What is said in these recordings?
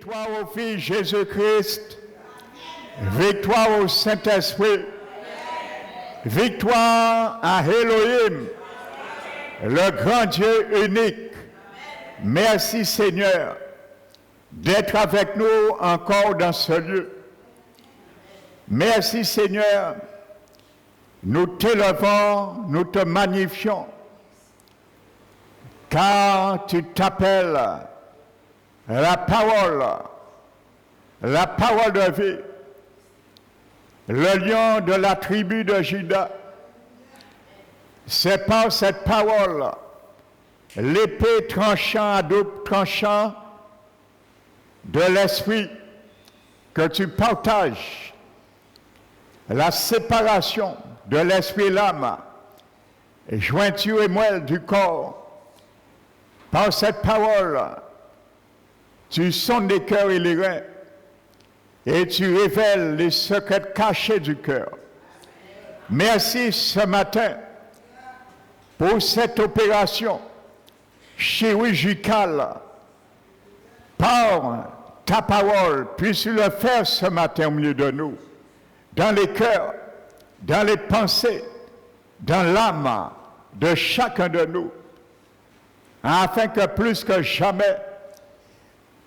Victoire au Fils Jésus-Christ. Victoire au Saint-Esprit. Victoire à Elohim, le grand Dieu unique. Merci Seigneur d'être avec nous encore dans ce lieu. Merci Seigneur, nous t'élevons, nous te magnifions, car tu t'appelles la parole de vie, le lion de la tribu de Juda. C'est par cette parole, l'épée tranchant à double tranchant de l'esprit, que tu partages la séparation de l'esprit et l'âme, jointure et moelle du corps. Par cette parole, tu sondes les cœurs et les reins, et tu révèles les secrets cachés du cœur. Merci ce matin pour cette opération chirurgicale. Par ta parole, puisses-tu le faire ce matin au milieu de nous, dans les cœurs, dans les pensées, dans l'âme de chacun de nous, afin que plus que jamais,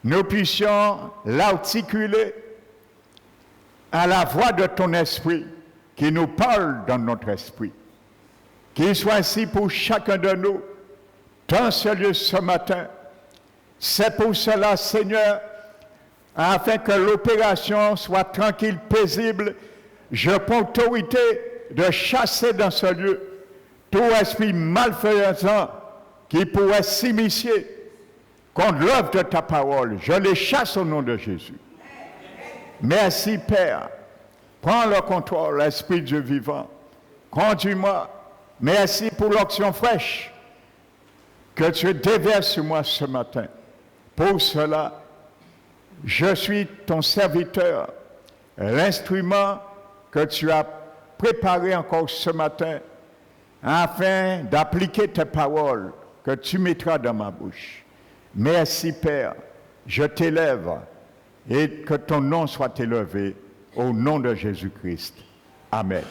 nous puissions l'articuler à la voix de ton esprit qui nous parle dans notre esprit. Qu'il soit ainsi pour chacun de nous dans ce lieu ce matin. C'est pour cela, Seigneur, afin que l'opération soit tranquille, paisible, je prends autorité de chasser dans ce lieu tout esprit malfaisant qui pourrait s'immiscer contre l'œuvre de ta parole. Je les chasse au nom de Jésus. Merci, Père. Prends le contrôle, l'Esprit Dieu vivant. Conduis-moi. Merci pour l'onction fraîche que tu déverses sur moi ce matin. Pour cela, je suis ton serviteur, l'instrument que tu as préparé encore ce matin afin d'appliquer tes paroles que tu mettras dans ma bouche. Merci, Père. Je t'élève et que ton nom soit élevé au nom de Jésus-Christ. Amen.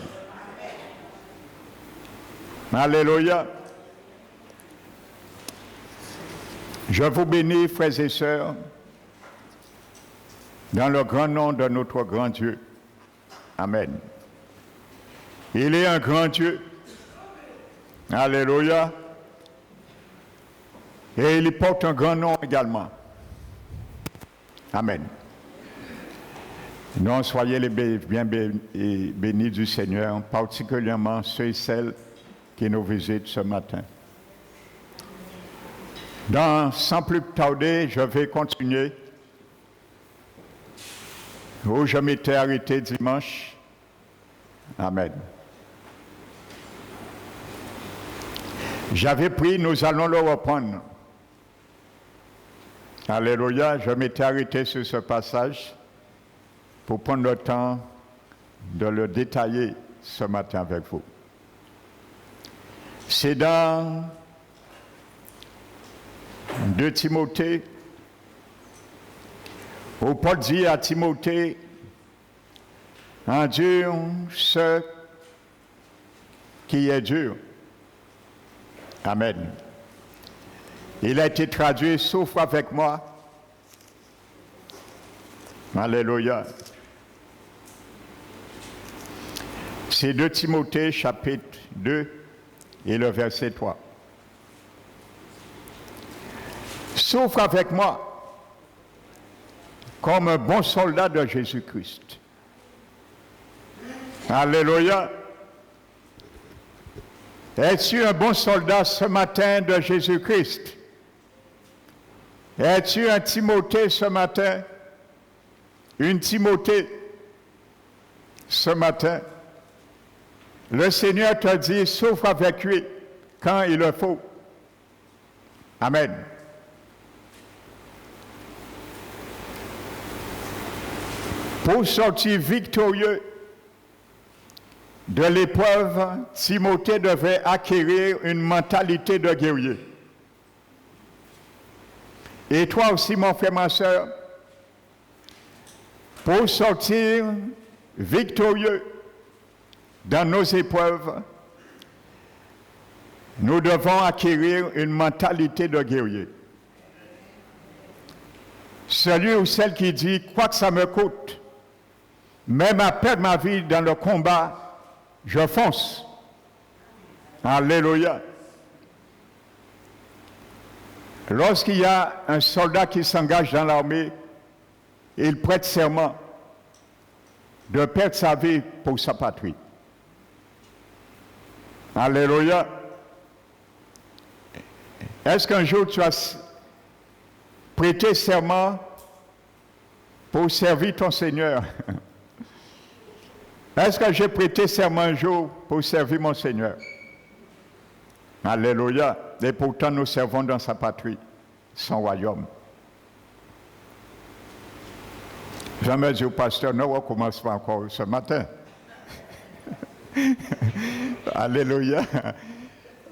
Alléluia. Je vous bénis, frères et sœurs, dans le grand nom de notre grand Dieu. Amen. Il est un grand Dieu. Alléluia. Et il porte un grand nom également. Amen. Non, soyez les bien bénis du Seigneur, particulièrement ceux et celles qui nous visitent ce matin. Sans plus tarder, je vais continuer où je m'étais arrêté dimanche. Amen. J'avais pris, nous allons le reprendre. Alléluia, je m'étais arrêté sur ce passage pour prendre le temps de le détailler ce matin avec vous. C'est dans 2 Timothée, où Paul dit à Timothée, endure ce qui est dur. Amen. Il a été traduit, souffre avec moi. Alléluia. C'est 2 Timothée, chapitre 2, et le verset 3. Souffre avec moi comme un bon soldat de Jésus-Christ. Alléluia. Es-tu un bon soldat ce matin de Jésus-Christ? Es-tu un Timothée ce matin? Une Timothée ce matin? Le Seigneur te dit, souffre avec lui quand il le faut. Amen. Pour sortir victorieux de l'épreuve, Timothée devait acquérir une mentalité de guerrier. Et toi aussi, mon frère, ma soeur, pour sortir victorieux dans nos épreuves, nous devons acquérir une mentalité de guerrier. Celui ou celle qui dit « quoi que ça me coûte, même à perdre ma vie dans le combat, je fonce ». Alléluia. Lorsqu'il y a un soldat qui s'engage dans l'armée, il prête serment de perdre sa vie pour sa patrie. Alléluia. Est-ce qu'un jour tu as prêté serment pour servir ton Seigneur? Est-ce que j'ai prêté serment un jour pour servir mon Seigneur? Alléluia. Et pourtant nous servons dans sa patrie, son royaume. Jamais dit au pasteur, non, on commence pas encore ce matin. Alléluia.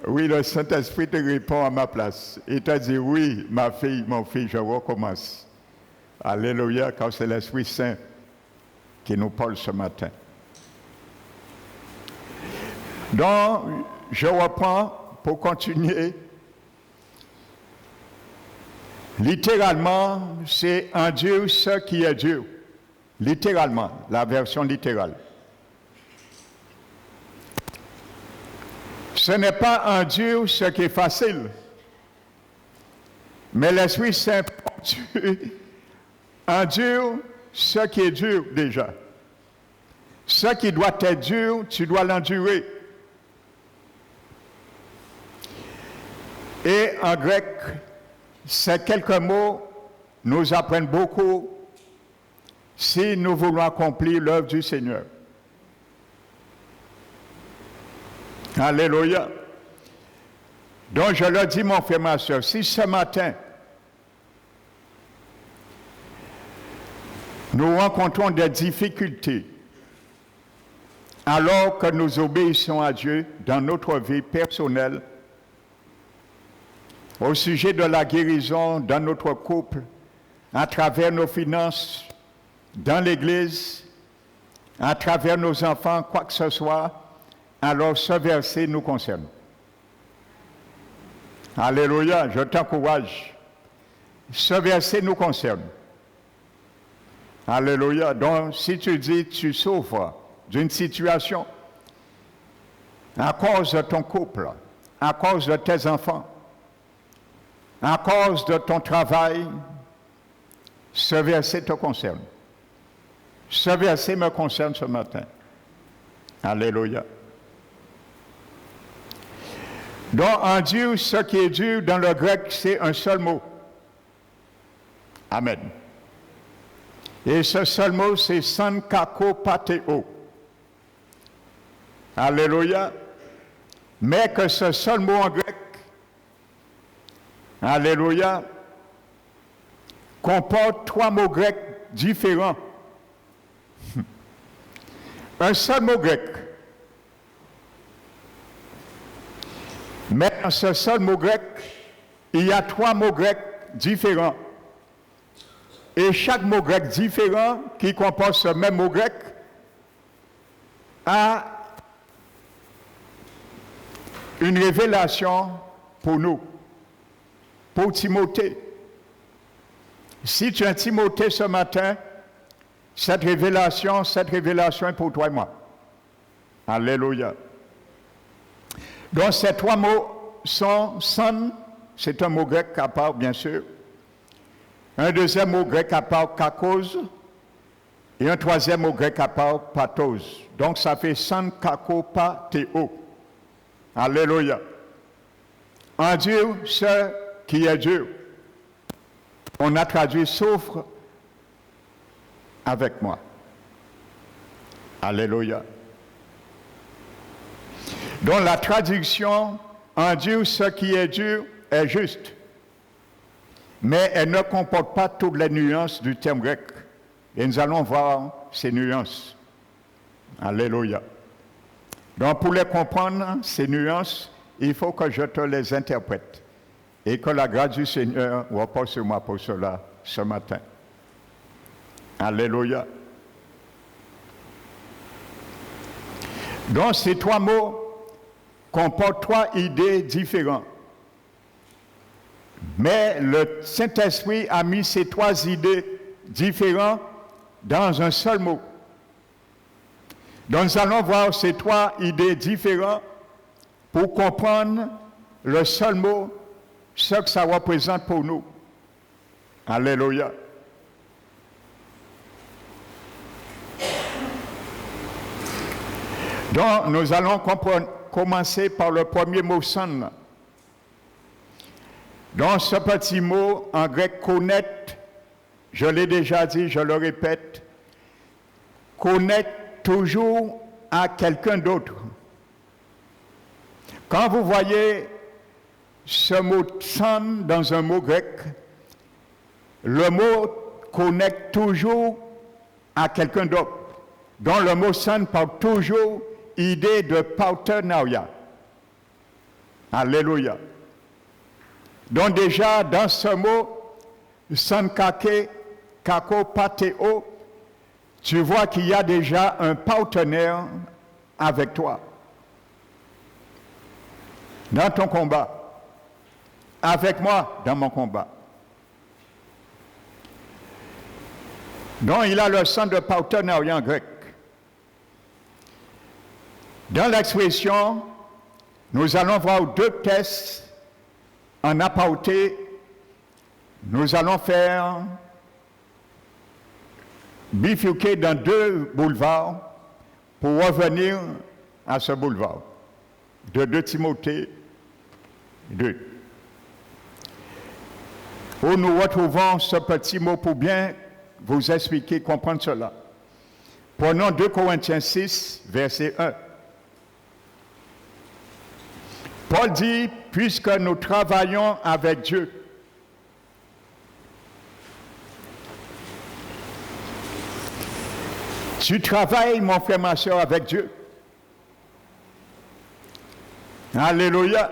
Oui, le Saint-Esprit te répond à ma place. Il t'a dit, oui, ma fille, mon fils, je recommence. Alléluia, car c'est l'Esprit Saint qui nous parle ce matin. Donc, je reprends pour continuer. Littéralement, c'est en Dieu ce qui est Dieu. Littéralement, la version littérale. Ce n'est pas en Dieu ce qui est facile, mais l'Esprit Saint en Dieu ce qui est dur déjà. Ce qui doit être dur, tu dois l'endurer. Et en grec, ces quelques mots nous apprennent beaucoup si nous voulons accomplir l'œuvre du Seigneur. Alléluia. Donc je leur dis, mon frère, ma soeur, si ce matin, nous rencontrons des difficultés, alors que nous obéissons à Dieu dans notre vie personnelle, au sujet de la guérison dans notre couple, à travers nos finances, dans l'Église, à travers nos enfants, quoi que ce soit, alors ce verset nous concerne. Alléluia, je t'encourage. Ce verset nous concerne. Alléluia. Donc, si tu dis tu souffres d'une situation à cause de ton couple, à cause de tes enfants, à cause de ton travail, ce verset te concerne. Ce verset me concerne ce matin. Alléluia. Donc, en Dieu, ce qui est Dieu, dans le grec, c'est un seul mot. Amen. Et ce seul mot, c'est sankakopateo. Alléluia. Mais que ce seul mot en grec, alléluia, comporte trois mots grecs différents. Un seul mot grec. Mais dans ce seul mot grec, il y a trois mots grecs différents. Et chaque mot grec différent qui comporte ce même mot grec a une révélation pour nous, pour Timothée. Si tu es Timothée ce matin, cette révélation est pour toi et moi. Alléluia. Donc ces trois mots sont son, c'est un mot grec à part, bien sûr. Un deuxième mot grec à part, kakos. Et un troisième mot grec à part, pathos. Donc ça fait san, kako, pathéo. Alléluia. En Dieu, ce qui est Dieu. On a traduit souffre avec moi. Alléluia. Donc la traduction en Dieu, ce qui est Dieu, est juste. Mais elle ne comporte pas toutes les nuances du terme grec. Et nous allons voir ces nuances. Alléluia. Donc pour les comprendre, ces nuances, il faut que je te les interprète. Et que la grâce du Seigneur repose sur moi pour cela ce matin. Alléluia. Donc ces trois mots comportent trois idées différentes. Mais le Saint-Esprit a mis ces trois idées différentes dans un seul mot. Donc nous allons voir ces trois idées différentes pour comprendre le seul mot, ce que ça représente pour nous. Alléluia. Donc nous allons commencer par le premier mot son. Donc ce petit mot en grec connaître, je l'ai déjà dit, je le répète, connaître toujours à quelqu'un d'autre. Quand vous voyez ce mot son dans un mot grec, le mot connecte toujours à quelqu'un d'autre. Donc le mot son parle toujours idée de partenariat. Alléluia. Donc déjà dans ce mot, son kake, kako pateo, tu vois qu'il y a déjà un partenaire avec toi. Dans ton combat. Avec moi dans mon combat. Donc il a le sens de partenariat en grec. Dans l'expression, nous allons voir deux tests en aparté. Nous allons faire bifurquer dans deux boulevards pour revenir à ce boulevard de 2 Timothée 2. Où nous retrouvons ce petit mot pour bien vous expliquer, comprendre cela. Prenons 2 Corinthiens 6, verset 1. Paul dit, puisque nous travaillons avec Dieu, tu travailles, mon frère, ma soeur, avec Dieu. Alléluia.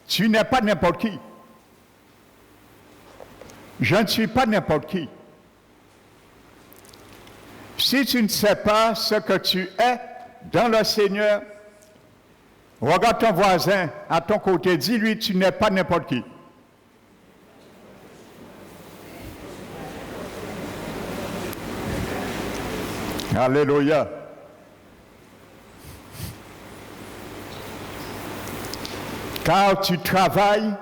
Tu n'es pas n'importe qui. Je ne suis pas n'importe qui. Si tu ne sais pas ce que tu es dans le Seigneur, regarde ton voisin à ton côté, dis-lui, tu n'es pas n'importe qui. Alléluia. Car tu travailles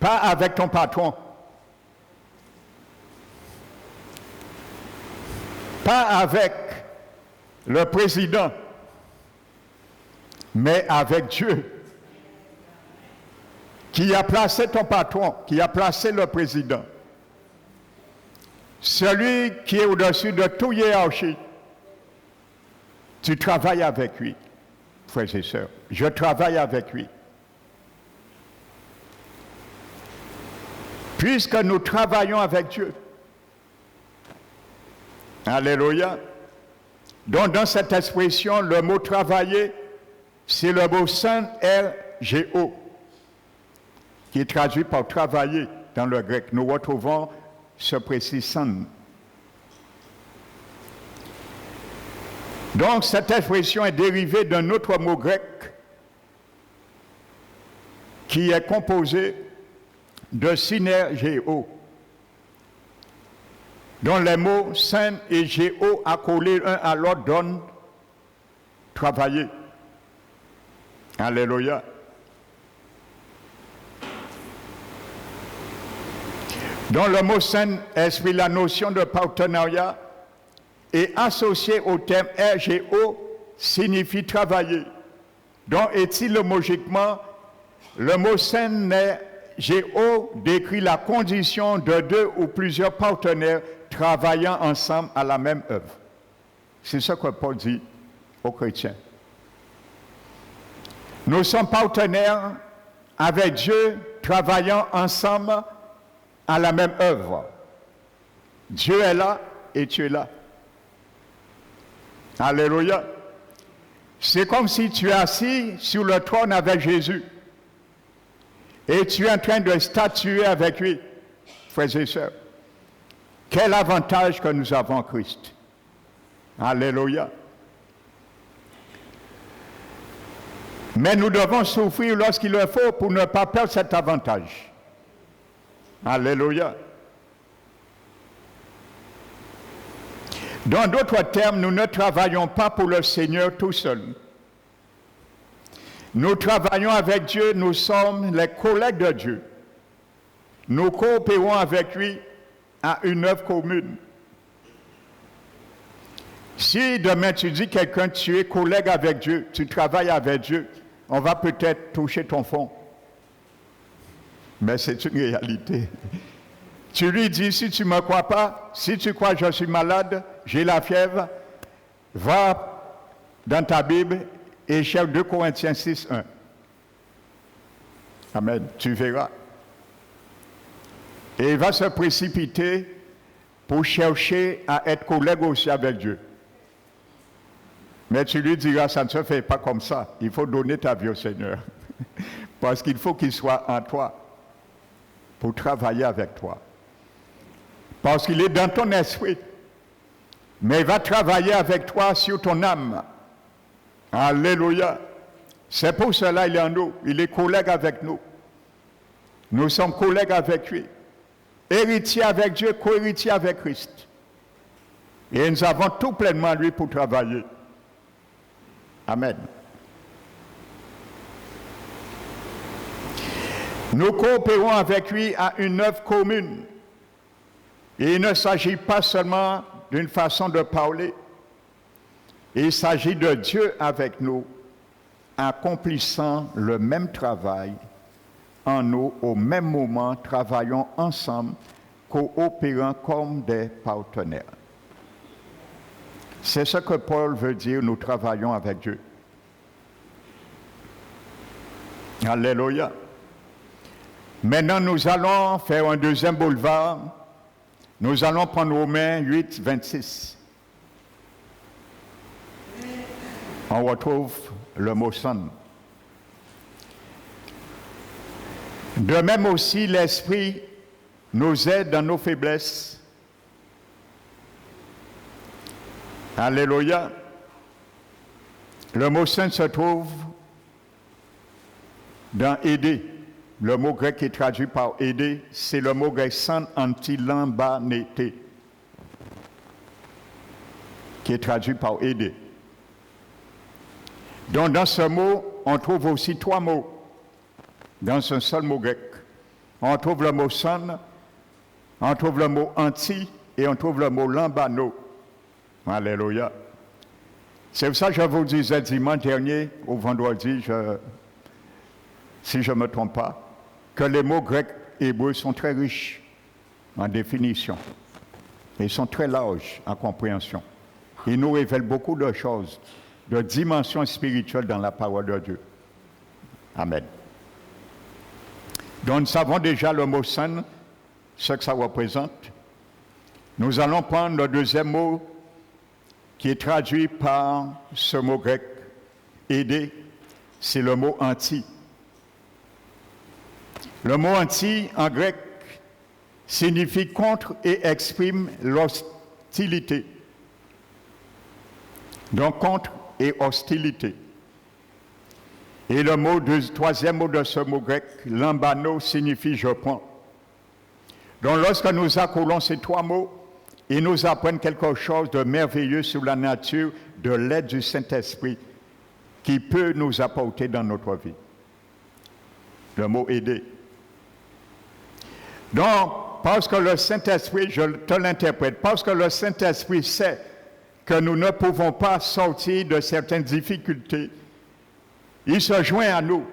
pas avec ton patron, pas avec le président, mais avec Dieu, qui a placé ton patron, qui a placé le président. Celui qui est au-dessus de toute hiérarchie, tu travailles avec lui, frères et sœurs. Je travaille avec lui. Puisque nous travaillons avec Dieu. Alléluia. Donc dans cette expression, le mot travailler, c'est le mot son, R-G-O, qui est traduit par travailler dans le grec. Nous retrouvons ce précis son. Donc cette expression est dérivée d'un autre mot grec qui est composé de synergéo, dont les mots son et géo accolés l'un à l'autre donnent travailler. Alléluia. Donc le mot son exprime la notion de partenariat et associé au terme RGO signifie travailler. Donc étymologiquement, le mot son GO décrit la condition de 2 ou plusieurs partenaires travaillant ensemble à la même œuvre. C'est ce que Paul dit aux chrétiens. Nous sommes partenaires avec Dieu, travaillant ensemble à la même œuvre. Dieu est là et tu es là. Alléluia. C'est comme si tu es assis sur le trône avec Jésus. Et tu es en train de statuer avec lui, frères et sœurs. Quel avantage que nous avons en Christ. Alléluia. Mais nous devons souffrir lorsqu'il le faut pour ne pas perdre cet avantage. Alléluia. Dans d'autres termes, nous ne travaillons pas pour le Seigneur tout seul. Nous travaillons avec Dieu, nous sommes les collègues de Dieu. Nous coopérons avec lui à une œuvre commune. Si demain tu dis quelqu'un, tu es collègue avec Dieu, tu travailles avec Dieu, on va peut-être toucher ton fond. Mais c'est une réalité. Tu lui dis, si tu ne me crois pas, si tu crois que je suis malade, j'ai la fièvre, va dans ta Bible et cherche 2 Corinthiens 6, 1. Amen. Tu verras. Et il va se précipiter pour chercher à être collègue aussi avec Dieu. Mais tu lui diras, ça ne se fait pas comme ça. Il faut donner ta vie au Seigneur. Parce qu'il faut qu'il soit en toi pour travailler avec toi. Parce qu'il est dans ton esprit. Mais il va travailler avec toi sur ton âme. Alléluia. C'est pour cela qu'il est en nous. Il est collègue avec nous. Nous sommes collègues avec lui. Héritiers avec Dieu, co-héritiers avec Christ. Et nous avons tout pleinement lui pour travailler. Amen. Nous coopérons avec lui à une œuvre commune. Et il ne s'agit pas seulement d'une façon de parler. Il s'agit de Dieu avec nous, accomplissant le même travail en nous au même moment, travaillons ensemble, coopérant comme des partenaires. C'est ce que Paul veut dire, nous travaillons avec Dieu. Alléluia. Maintenant, nous allons faire un deuxième boulevard. Nous allons prendre Romains 8, 26. On retrouve le mot « son ». De même aussi, l'Esprit nous aide dans nos faiblesses. Alléluia. Le mot « saint » se trouve dans « aider ». Le mot grec qui est traduit par « aider », c'est le mot grec « san antilambanété » qui est traduit par « aider ». Donc dans ce mot, on trouve aussi 3 mots dans un seul mot grec. On trouve le mot « san », on trouve le mot « anti » et on trouve le mot « lambano ». Alléluia. C'est pour ça que je vous disais dimanche dernier, ou vendredi, si je ne me trompe pas, que les mots grecs et hébreux sont très riches en définition. Ils sont très larges en compréhension. Ils nous révèlent beaucoup de choses, de dimensions spirituelles dans la parole de Dieu. Amen. Donc nous savons déjà le mot « san », ce que ça représente. Nous allons prendre le deuxième mot qui est traduit par ce mot grec « aider », c'est le mot « anti ». Le mot « anti » en grec signifie « contre » et exprime l'hostilité. Donc « contre » et « hostilité ». Et troisième mot de ce mot grec, « lambano » signifie « je prends ». Donc lorsque nous accolons ces 3 mots, ils nous apprennent quelque chose de merveilleux sur la nature de l'aide du Saint-Esprit qui peut nous apporter dans notre vie. Le mot « aider ». Donc, parce que le Saint-Esprit, je te l'interprète, parce que le Saint-Esprit sait que nous ne pouvons pas sortir de certaines difficultés, il se joint à nous,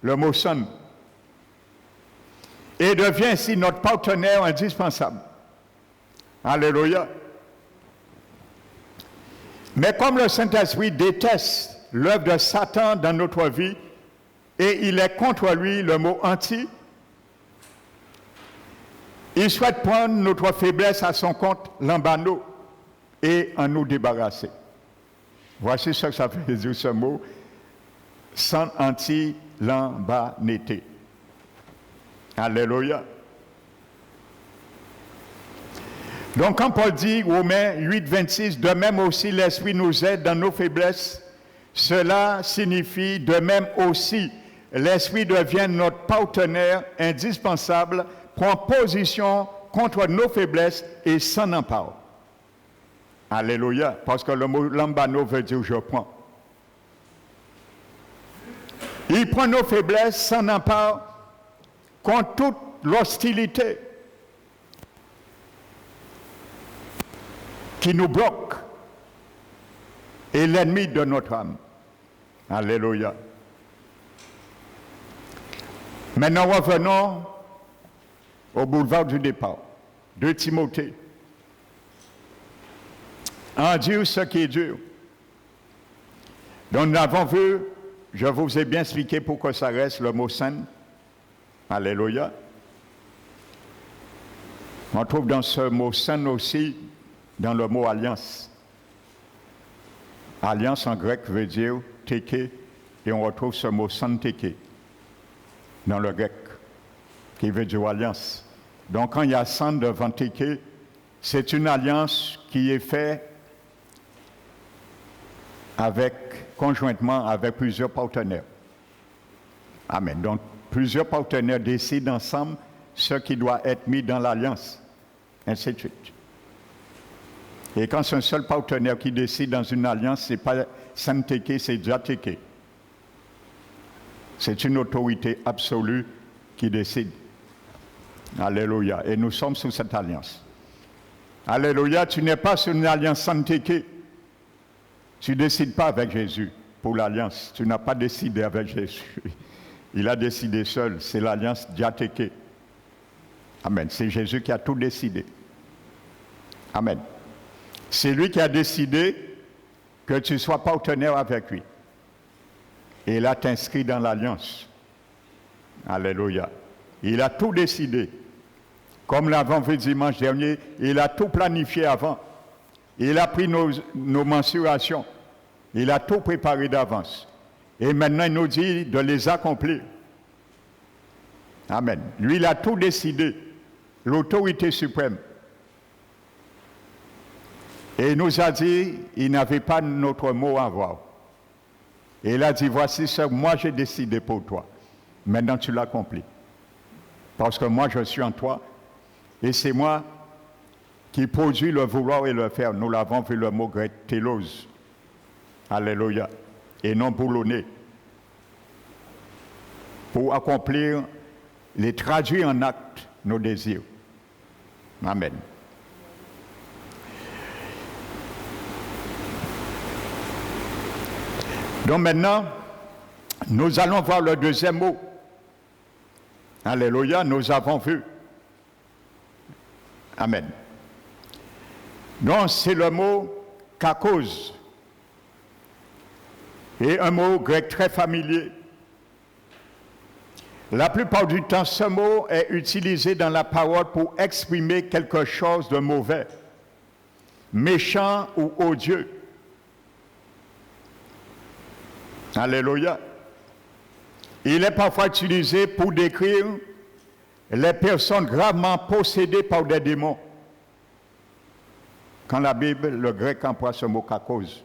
le mot « son », et devient ainsi notre partenaire indispensable. Alléluia. Mais comme le Saint-Esprit déteste l'œuvre de Satan dans notre vie, et il est contre lui, le mot « anti », il souhaite prendre notre faiblesse à son compte, lambano, et en nous débarrasser. Voici ce que ça veut dire ce mot, san anti-lambanété. Alléluia. Donc quand Paul dit, Romains 8, 26, de même aussi l'Esprit nous aide dans nos faiblesses, Cela signifie de même aussi, l'Esprit devient notre partenaire indispensable, prend position contre nos faiblesses et s'en empare. Alléluia, parce que le mot lambano veut dire je prends. Il prend nos faiblesses, s'en empare contre toute l'hostilité qui nous bloque et l'ennemi de notre âme. Alléluia. Maintenant, revenons au boulevard du départ, de Timothée. En Dieu, ce qui est dur. Donc, nous avons vu, je vous ai bien expliqué pourquoi ça reste le mot saint. Alléluia. On trouve dans ce mot saint aussi, dans le mot alliance. Alliance en grec veut dire teke, et on retrouve ce mot santeke dans le grec, qui veut dire alliance. Donc quand il y a sant devant teke, c'est une alliance qui est faite conjointement avec plusieurs partenaires. Amen. Donc plusieurs partenaires décident ensemble ce qui doit être mis dans l'alliance, ainsi de suite. Et quand c'est un seul partenaire qui décide dans une alliance, ce n'est pas Santeke, c'est Jateke. C'est une autorité absolue qui décide. Alléluia. Et nous sommes sous cette alliance. Alléluia. Tu n'es pas sur une alliance Santeke. Tu ne décides pas avec Jésus pour l'alliance. Tu n'as pas décidé avec Jésus. Il a décidé seul. C'est l'alliance Jateke. Amen. C'est Jésus qui a tout décidé. Amen. C'est lui qui a décidé que tu sois partenaire avec lui. Et il a t'inscrit dans l'alliance. Alléluia. Il a tout décidé. Comme l'avons vu dimanche dernier, il a tout planifié avant. Il a pris nos mensurations. Il a tout préparé d'avance. Et maintenant, il nous dit de les accomplir. Amen. Lui, il a tout décidé. L'autorité suprême. Et il nous a dit, il n'avait pas notre mot à avoir. Et il a dit, voici ce que moi j'ai décidé pour toi. Maintenant tu l'accomplis. Parce que moi je suis en toi. Et c'est moi qui produis le vouloir et le faire. Nous l'avons vu le mot grec, télos. Alléluia. Et non boulonné. Pour accomplir, les traduire en acte, nos désirs. Amen. Donc maintenant, nous allons voir le deuxième mot. Alléluia, nous avons vu. Amen. Donc c'est le mot kakos. Et un mot grec très familier. La plupart du temps, ce mot est utilisé dans la parole pour exprimer quelque chose de mauvais, méchant ou odieux. Alléluia. Il est parfois utilisé pour décrire les personnes gravement possédées par des démons. Quand la Bible, le grec emploie ce mot kakos,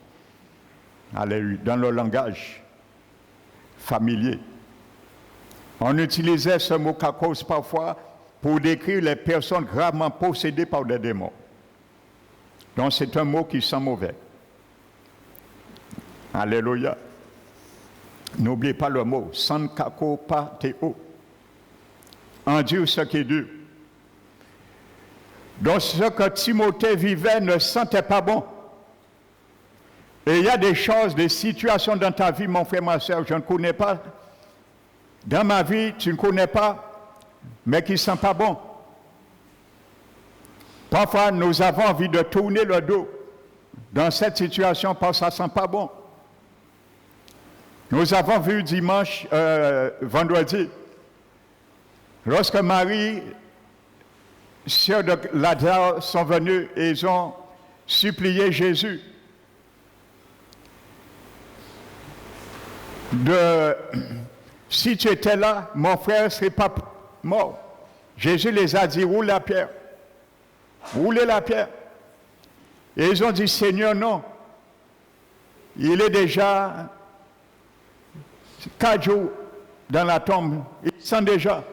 alléluia, dans le langage familier. On utilisait ce mot kakos parfois pour décrire les personnes gravement possédées par des démons. Donc c'est un mot qui sent mauvais. Alléluia. N'oubliez pas le mot, san kako pa teo. En Dieu ce qui est dur. Donc ce que Timothée vivait ne sentait pas bon. Et il y a des choses, des situations dans ta vie, mon frère, ma soeur, je ne connais pas. Dans ma vie, tu ne connais pas, mais qui ne sont pas bon. Parfois, nous avons envie de tourner le dos dans cette situation parce que ça ne sent pas bon. Nous avons vu dimanche, vendredi, lorsque Marie, sœur de Lazare, sont venus et ils ont supplié Jésus si tu étais là, mon frère ne serait pas mort. Jésus les a dit, roule la pierre. Roulez la pierre. Et ils ont dit, Seigneur, non. Il est déjà 4 jours dans la tombe, il sent déjà.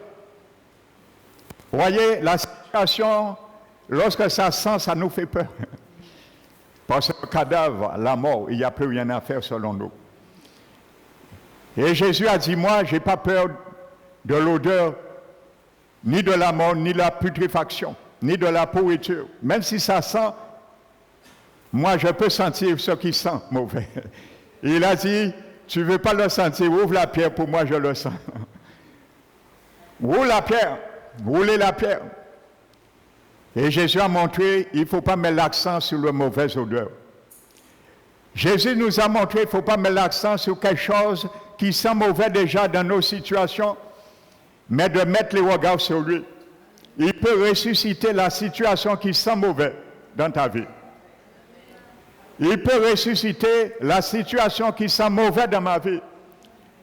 Vous voyez, la situation, lorsque ça sent, ça nous fait peur. Parce que le cadavre, la mort, il n'y a plus rien à faire selon nous. Et Jésus a dit, moi, je n'ai pas peur de l'odeur, ni de la mort, ni de la putréfaction, ni de la pourriture. Même si ça sent, moi, je peux sentir ce qui sent mauvais. Il a dit, tu ne veux pas le sentir, ouvre la pierre, pour moi, je le sens. Roule la pierre, roulez la pierre. Et Jésus a montré, il ne faut pas mettre l'accent sur la mauvaise odeur. Jésus nous a montré, il ne faut pas mettre l'accent sur quelque chose qui sent mauvais déjà dans nos situations, mais de mettre les regards sur lui. Il peut ressusciter la situation qui sent mauvais dans ta vie. Il peut ressusciter la situation qui sent mauvais dans ma vie.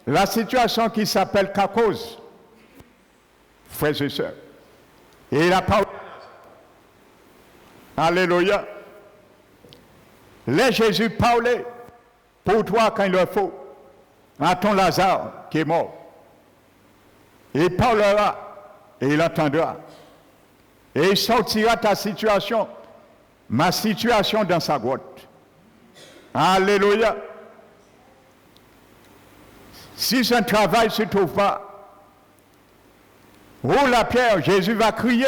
La situation qui s'appelle kakose. Frères et sœurs. Et il a parlé. Alléluia. Laisse Jésus parler pour toi quand il le faut. À ton Lazare qui est mort. Il parlera et il entendra. Et il sortira ta situation, ma situation dans sa grotte. Alléluia. Si ce travail ne se trouve pas, roule la pierre, Jésus va crier.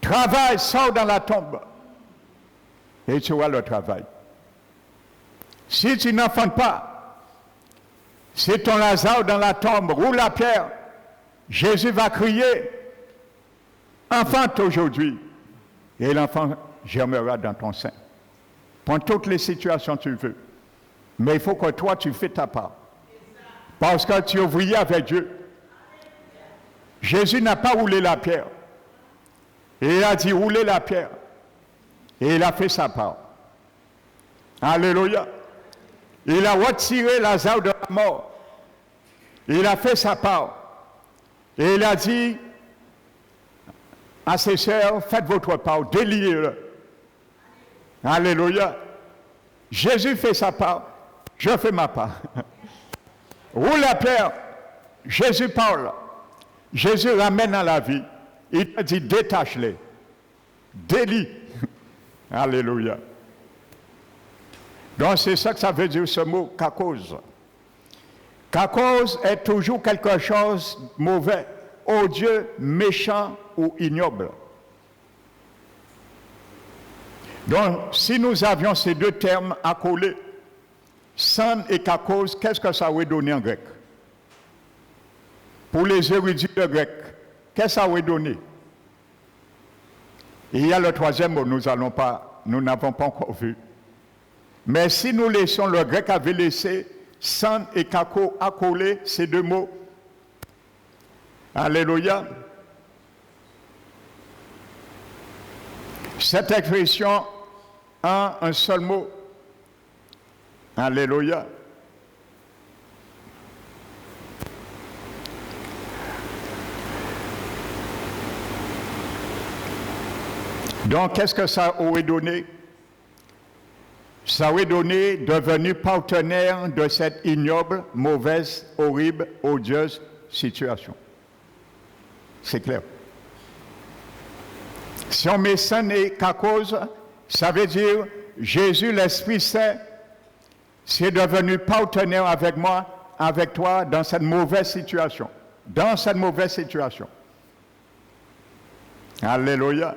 Travail, sors dans la tombe. Et tu auras le travail. Si tu n'enfantes pas, c'est ton Lazare dans la tombe, roule la pierre. Jésus va crier, enfante aujourd'hui. Et l'enfant germera dans ton sein. Prends toutes les situations que tu veux. Mais il faut que toi, tu fais ta part. Parce que tu es ouvrier avec Dieu. Jésus n'a pas roulé la pierre. Et il a dit, roulez la pierre. Et il a fait sa part. Alléluia. Il a retiré Lazare de la mort. Il a fait sa part. Et il a dit à ses sœurs, faites votre part, déliez-le. Alléluia. Jésus fait sa part, je fais ma part. Roule la pierre, Jésus parle. Jésus ramène à la vie. Il te dit, détache-les. Délie. Alléluia. Donc c'est ça que ça veut dire ce mot, kakose. Kakose est toujours quelque chose de mauvais, odieux, méchant ou ignoble. Donc, si nous avions ces deux termes accolés, san et kakose, qu'est-ce que ça aurait donné en grec? Pour les érudits de grec, qu'est-ce que ça aurait donné? Et il y a le troisième mot, nous n'avons pas encore vu. Mais si nous laissons, le grec avait laissé san et kako accolés, ces deux mots. Alléluia. Cette expression a un seul mot. Alléluia. Donc, qu'est-ce que ça aurait donné? Ça aurait donné devenir partenaire de cette ignoble, mauvaise, horrible, odieuse situation. C'est clair. Si on met san et kakose, ça veut dire Jésus, l'Esprit Saint, c'est devenu partenaire avec moi, avec toi, dans cette mauvaise situation. Dans cette mauvaise situation. Alléluia.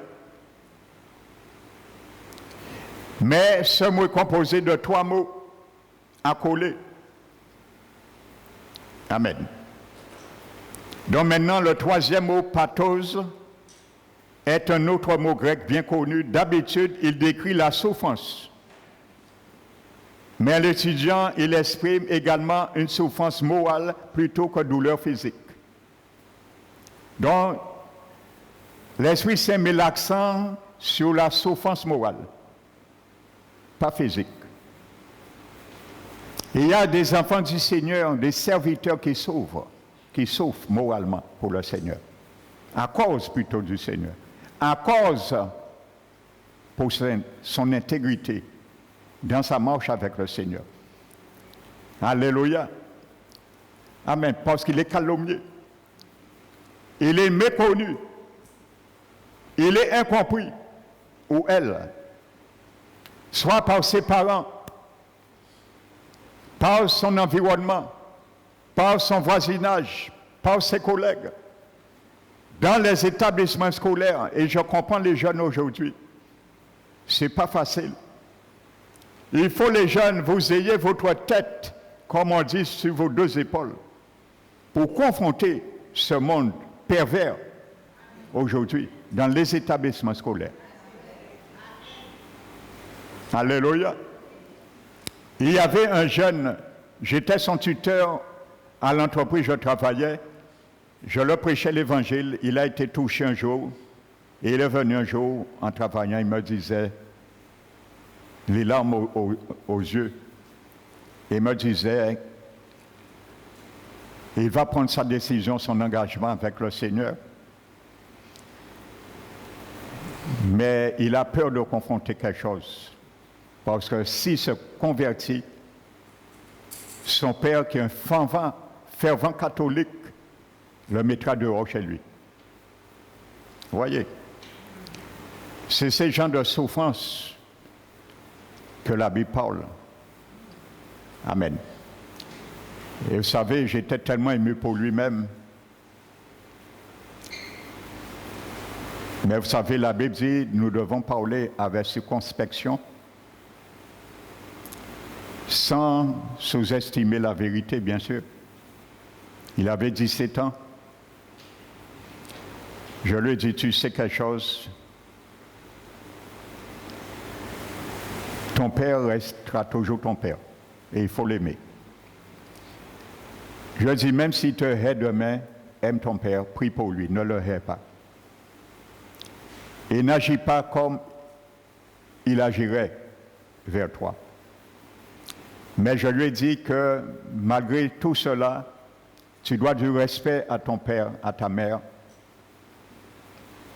Mais ce mot est composé de 3 mots accolés. Amen. Donc maintenant, le troisième mot, pathos, est un autre mot grec bien connu. D'habitude, il décrit la souffrance. Mais l'étudiant, il exprime également une souffrance morale plutôt que douleur physique. Donc, l'Esprit Saint met l'accent sur la souffrance morale, pas physique. Il y a des enfants du Seigneur, des serviteurs qui souffrent moralement pour le Seigneur, à cause plutôt du Seigneur, à cause pour son intégrité dans sa marche avec le Seigneur. Alléluia. Amen. Parce qu'il est calomnié. Il est méconnu. Il est incompris. Ou elle. Soit par ses parents, par son environnement, par son voisinage, par ses collègues, dans les établissements scolaires. Et je comprends les jeunes aujourd'hui. Ce n'est pas facile. Il faut, les jeunes, vous ayez votre tête, comme on dit, sur vos deux épaules, pour confronter ce monde pervers aujourd'hui dans les établissements scolaires. Alléluia. Il y avait un jeune, j'étais son tuteur à l'entreprise où je travaillais, je leur prêchais l'évangile, il a été touché un jour, et il est venu un jour en travaillant, il me disait, les larmes aux yeux, et il me disait, il va prendre sa décision, son engagement avec le Seigneur, mais il a peur de confronter quelque chose. Parce que s'il se convertit, son père, qui est un fervent catholique, le mettra dehors chez lui. Vous voyez? C'est ces gens de souffrance que la Bible parle. Amen. Et vous savez, j'étais tellement ému pour lui-même. Mais vous savez, la Bible dit, nous devons parler avec circonspection, sans sous-estimer la vérité, bien sûr. Il avait 17 ans. Je lui ai dit, tu sais quelque chose, ton père restera toujours ton père, et il faut l'aimer. Je lui ai dit, même s'il te hait demain, aime ton père, prie pour lui, ne le hais pas. Et n'agis pas comme il agirait vers toi. Mais je lui ai dit que malgré tout cela, tu dois du respect à ton père, à ta mère,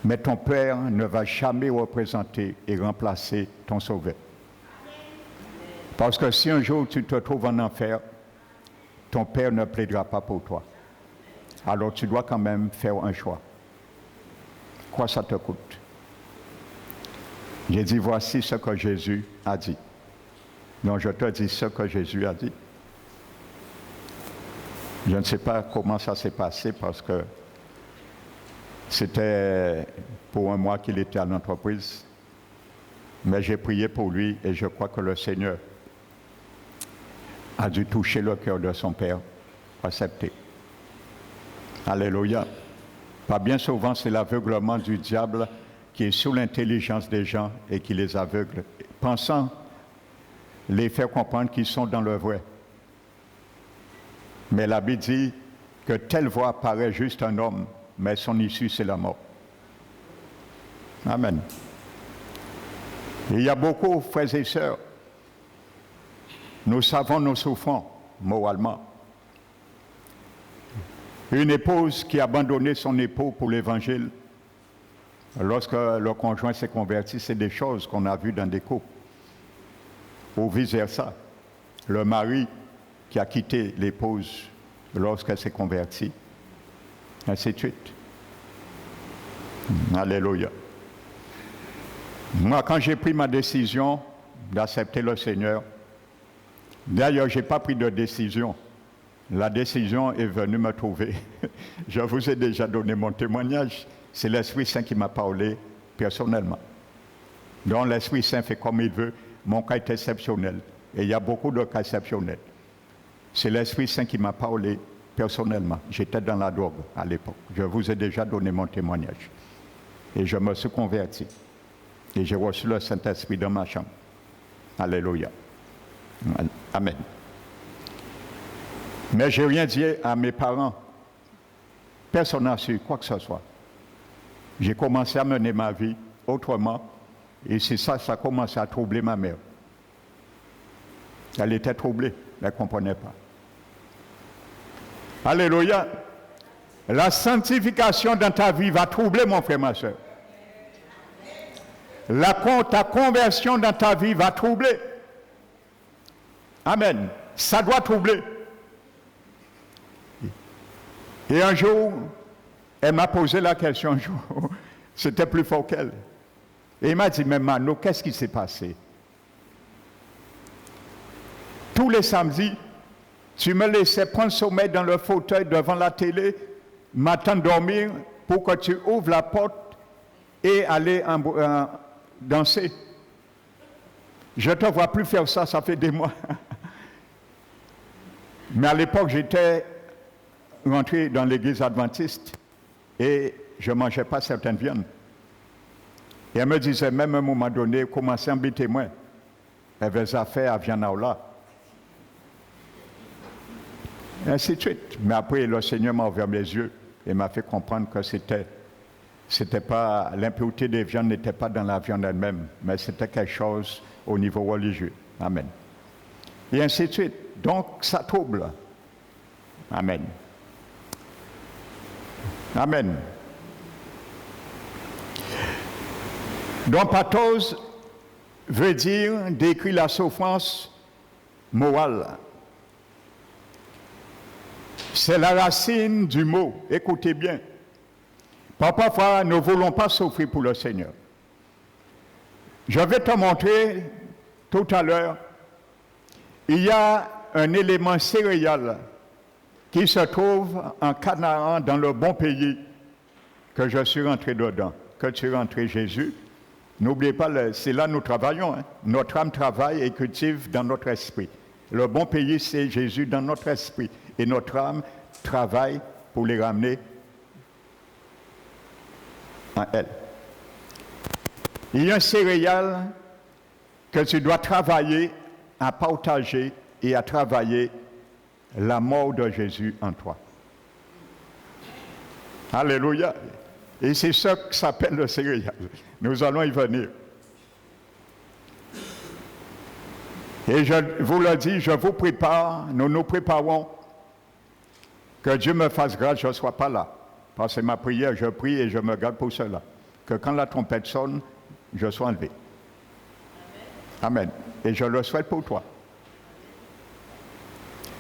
mais ton père ne va jamais représenter et remplacer ton sauveur. Parce que si un jour tu te trouves en enfer, ton père ne plaidera pas pour toi. Alors tu dois quand même faire un choix. Quoi ça te coûte? J'ai dit, voici ce que Jésus a dit. Donc je te dis ce que Jésus a dit. Je ne sais pas comment ça s'est passé parce que c'était pour un mois qu'il était à l'entreprise. Mais j'ai prié pour lui et je crois que le Seigneur a dû toucher le cœur de son père, accepter. Alléluia. Pas bien souvent, c'est l'aveuglement du diable qui est sous l'intelligence des gens et qui les aveugle, pensant les faire comprendre qu'ils sont dans le vrai. Mais la Bible dit que telle voix paraît juste un homme, mais son issue, c'est la mort. Amen. Et il y a beaucoup, frères et sœurs, nous savons, nous souffrons moralement. Une épouse qui a abandonné son époux pour l'Évangile, lorsque le conjoint s'est converti, c'est des choses qu'on a vues dans des couples. Ou vice-versa. Le mari qui a quitté l'épouse lorsqu'elle s'est convertie. Ainsi de suite. Alléluia. Moi, quand j'ai pris ma décision d'accepter le Seigneur, d'ailleurs, je n'ai pas pris de décision. La décision est venue me trouver. Je vous ai déjà donné mon témoignage. C'est l'Esprit Saint qui m'a parlé personnellement. Donc l'Esprit Saint fait comme il veut. Mon cas est exceptionnel. Et il y a beaucoup de cas exceptionnels. C'est l'Esprit Saint qui m'a parlé personnellement. J'étais dans la drogue à l'époque. Je vous ai déjà donné mon témoignage. Et je me suis converti. Et j'ai reçu le Saint-Esprit dans ma chambre. Alléluia. Amen. Mais je n'ai rien dit à mes parents. Personne n'a su quoi que ce soit. J'ai commencé à mener ma vie autrement. Et c'est ça, ça a commencé à troubler ma mère. Elle était troublée, elle ne comprenait pas. Alléluia. La sanctification dans ta vie va troubler, mon frère, ma soeur. Ta conversion dans ta vie va troubler. Amen. Ça doit troubler. Et un jour, elle m'a posé la question, un jour, c'était plus fort qu'elle. Et il m'a dit, mais Mano, qu'est-ce qui s'est passé? Tous les samedis, tu me laissais prendre sommeil dans le fauteuil devant la télé, m'attendre dormir pour que tu ouvres la porte et aller danser. Je ne te vois plus faire ça, ça fait des mois. Mais à l'époque, j'étais rentré dans l'église adventiste et je ne mangeais pas certaines viandes. Et elle me disait, même à un moment donné, commencez à embêter moi. Elle avait affaires à viande là. Et ainsi de suite. Mais après, le Seigneur m'a ouvert mes yeux et m'a fait comprendre que c'était pas, l'impureté des viandes n'était pas dans la viande elle-même, mais c'était quelque chose au niveau religieux. Amen. Et ainsi de suite. Donc, ça trouble. Amen. Amen. Donc, pathos veut dire décrire la souffrance morale. C'est la racine du mot. Écoutez bien. Parfois, nous ne voulons pas souffrir pour le Seigneur. Je vais te montrer tout à l'heure, il y a un élément céréal qui se trouve en Canaan, dans le bon pays, que je suis rentré dedans, que tu es rentré, Jésus. N'oubliez pas, c'est là que nous travaillons. Hein. Notre âme travaille et cultive dans notre esprit. Le bon pays, c'est Jésus dans notre esprit. Et notre âme travaille pour les ramener en elle. Il y a un céréal que tu dois travailler à partager et à travailler la mort de Jésus en toi. Alléluia. Et c'est ça qui s'appelle le céréal. Nous allons y venir. Et je vous le dis, je vous prépare, nous nous préparons que Dieu me fasse grâce, je ne sois pas là. Parce que ma prière, je prie et je me garde pour cela. Que quand la trompette sonne, je sois enlevé. Amen. Et je le souhaite pour toi.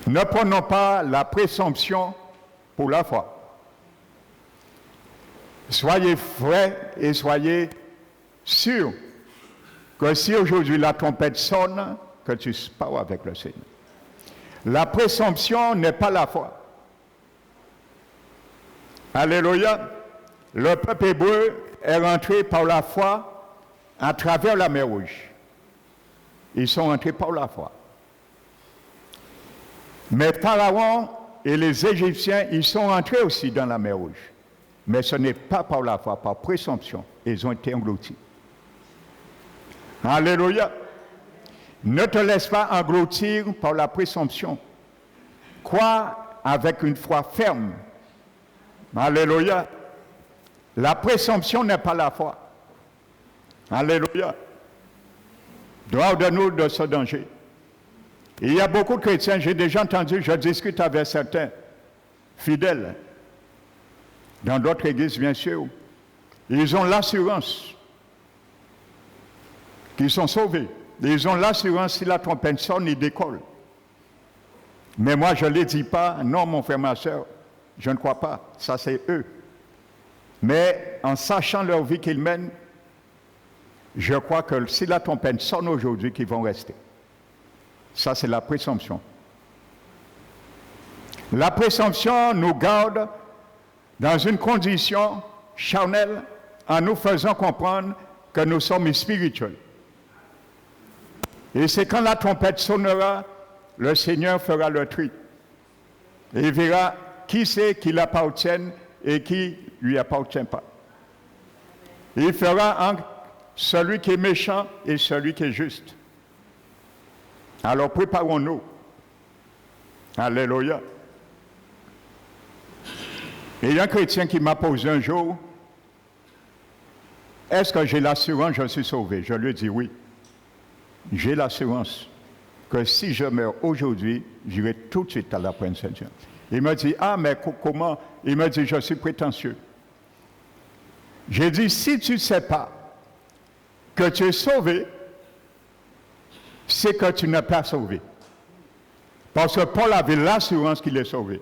Ne prenons pas la présomption pour la foi. Soyez frais et soyez sûrs que si aujourd'hui la trompette sonne, que tu pars avec le Seigneur. La présomption n'est pas la foi. Alléluia. Le peuple hébreu est rentré par la foi à travers la mer Rouge. Ils sont rentrés par la foi. Mais Pharaon et les Égyptiens, ils sont rentrés aussi dans la mer Rouge. Mais ce n'est pas par la foi, par présomption. Ils ont été engloutis. Alléluia. Ne te laisse pas engloutir par la présomption. Crois avec une foi ferme. Alléluia. La présomption n'est pas la foi. Alléluia. Garde-nous de ce danger. Il y a beaucoup de chrétiens, j'ai déjà entendu, je discute avec certains fidèles, dans d'autres églises bien sûr, ils ont l'assurance qu'ils sont sauvés. Ils ont l'assurance, si la trompette sonne, ils décollent. Mais moi, je ne les dis pas, non mon frère, ma soeur, je ne crois pas, ça c'est eux. Mais en sachant leur vie qu'ils mènent, je crois que si la trompette sonne aujourd'hui, qu'ils vont rester. Ça, c'est la présomption. La présomption nous garde dans une condition charnelle en nous faisant comprendre que nous sommes spirituels. Et c'est quand la trompette sonnera, le Seigneur fera le tri. Et il verra qui c'est qui l'appartient et qui ne lui appartient pas. Il fera entre celui qui est méchant et celui qui est juste. Alors préparons-nous. Alléluia. Et il y a un chrétien qui m'a posé un jour, est-ce que j'ai l'assurance que je suis sauvé? Je lui ai dit oui. J'ai l'assurance que si je meurs aujourd'hui, j'irai tout de suite à la présence de Dieu. Il m'a dit, ah mais comment? Il m'a dit, je suis prétentieux. J'ai dit, si tu ne sais pas que tu es sauvé, c'est que tu n'es pas sauvé. Parce que Paul avait l'assurance qu'il est sauvé.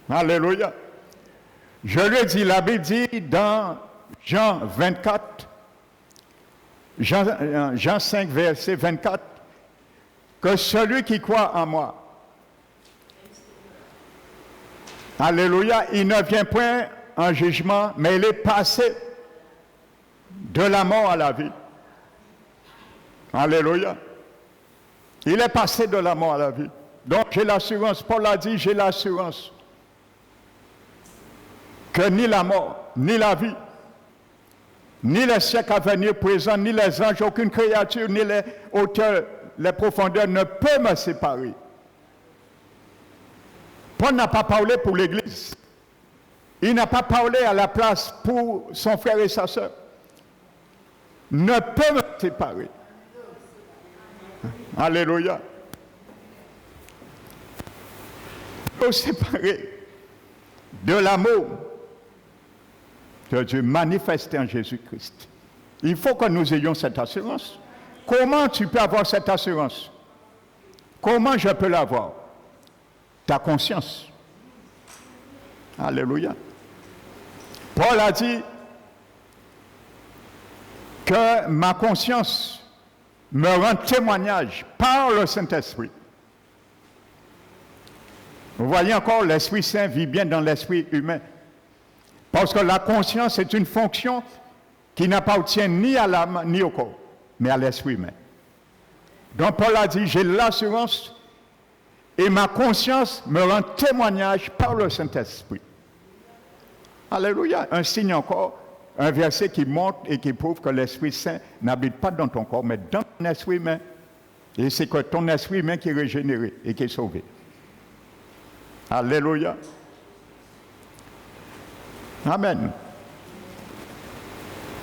Alléluia. Je le dis, la Bible dit dans Jean 24, Jean 5, verset 24, que celui qui croit en moi, alléluia, il ne vient point en jugement, mais il est passé de la mort à la vie. Alléluia. Il est passé de la mort à la vie. Donc j'ai l'assurance, Paul a dit, j'ai l'assurance que ni la mort, ni la vie, ni les siècles à venir présents, ni les anges, aucune créature, ni les hauteurs, les profondeurs ne peut me séparer. Paul n'a pas parlé pour l'Église. Il n'a pas parlé à la place pour son frère et sa sœur. Ne peut me séparer. Alléluia. Nous séparer de l'amour de Dieu manifesté en Jésus-Christ. Il faut que nous ayons cette assurance. Comment tu peux avoir cette assurance? Comment je peux l'avoir? Ta conscience. Alléluia. Paul a dit que ma conscience me rend témoignage par le Saint-Esprit. Vous voyez encore, l'Esprit Saint vit bien dans l'esprit humain. Parce que la conscience est une fonction qui n'appartient ni à l'âme ni au corps, mais à l'esprit humain. Donc Paul a dit, j'ai l'assurance et ma conscience me rend témoignage par le Saint-Esprit. Alléluia. Un signe encore, un verset qui montre et qui prouve que l'Esprit Saint n'habite pas dans ton corps, mais dans ton esprit humain. Et c'est que ton esprit humain qui est régénéré et qui est sauvé. Alléluia. Amen.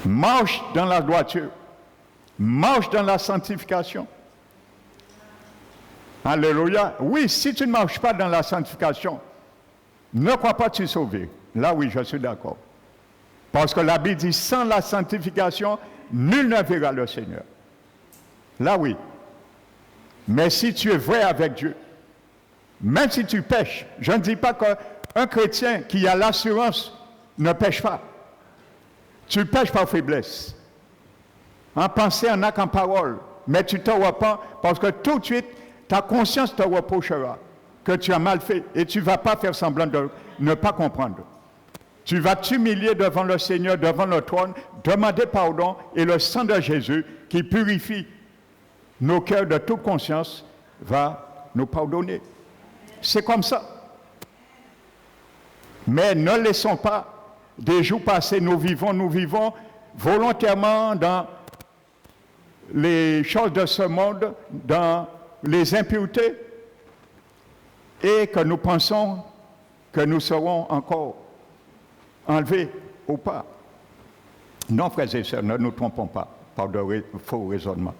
Marche dans la droiture. Marche dans la sanctification. Alléluia. Oui, si tu ne marches pas dans la sanctification, ne crois pas que tu es sauvé. Là, oui, je suis d'accord. Parce que la Bible dit, sans la sanctification, nul ne verra le Seigneur. Là, oui. Mais si tu es vrai avec Dieu, même si tu pêches, je ne dis pas qu'un chrétien qui a l'assurance ne pêche pas. Tu pêches par faiblesse. En pensée, en acte, en parole. Mais tu te repens parce que tout de suite, ta conscience te reprochera que tu as mal fait et tu ne vas pas faire semblant de ne pas comprendre. Tu vas t'humilier devant le Seigneur, devant le trône, demander pardon et le sang de Jésus qui purifie nos cœurs de toute conscience va nous pardonner. C'est comme ça. Mais ne laissons pas des jours passés, nous vivons volontairement dans les choses de ce monde, dans les impuretés, et que nous pensons que nous serons encore enlevés ou pas. Non, frères et sœurs, ne nous trompons pas par de faux raisonnements.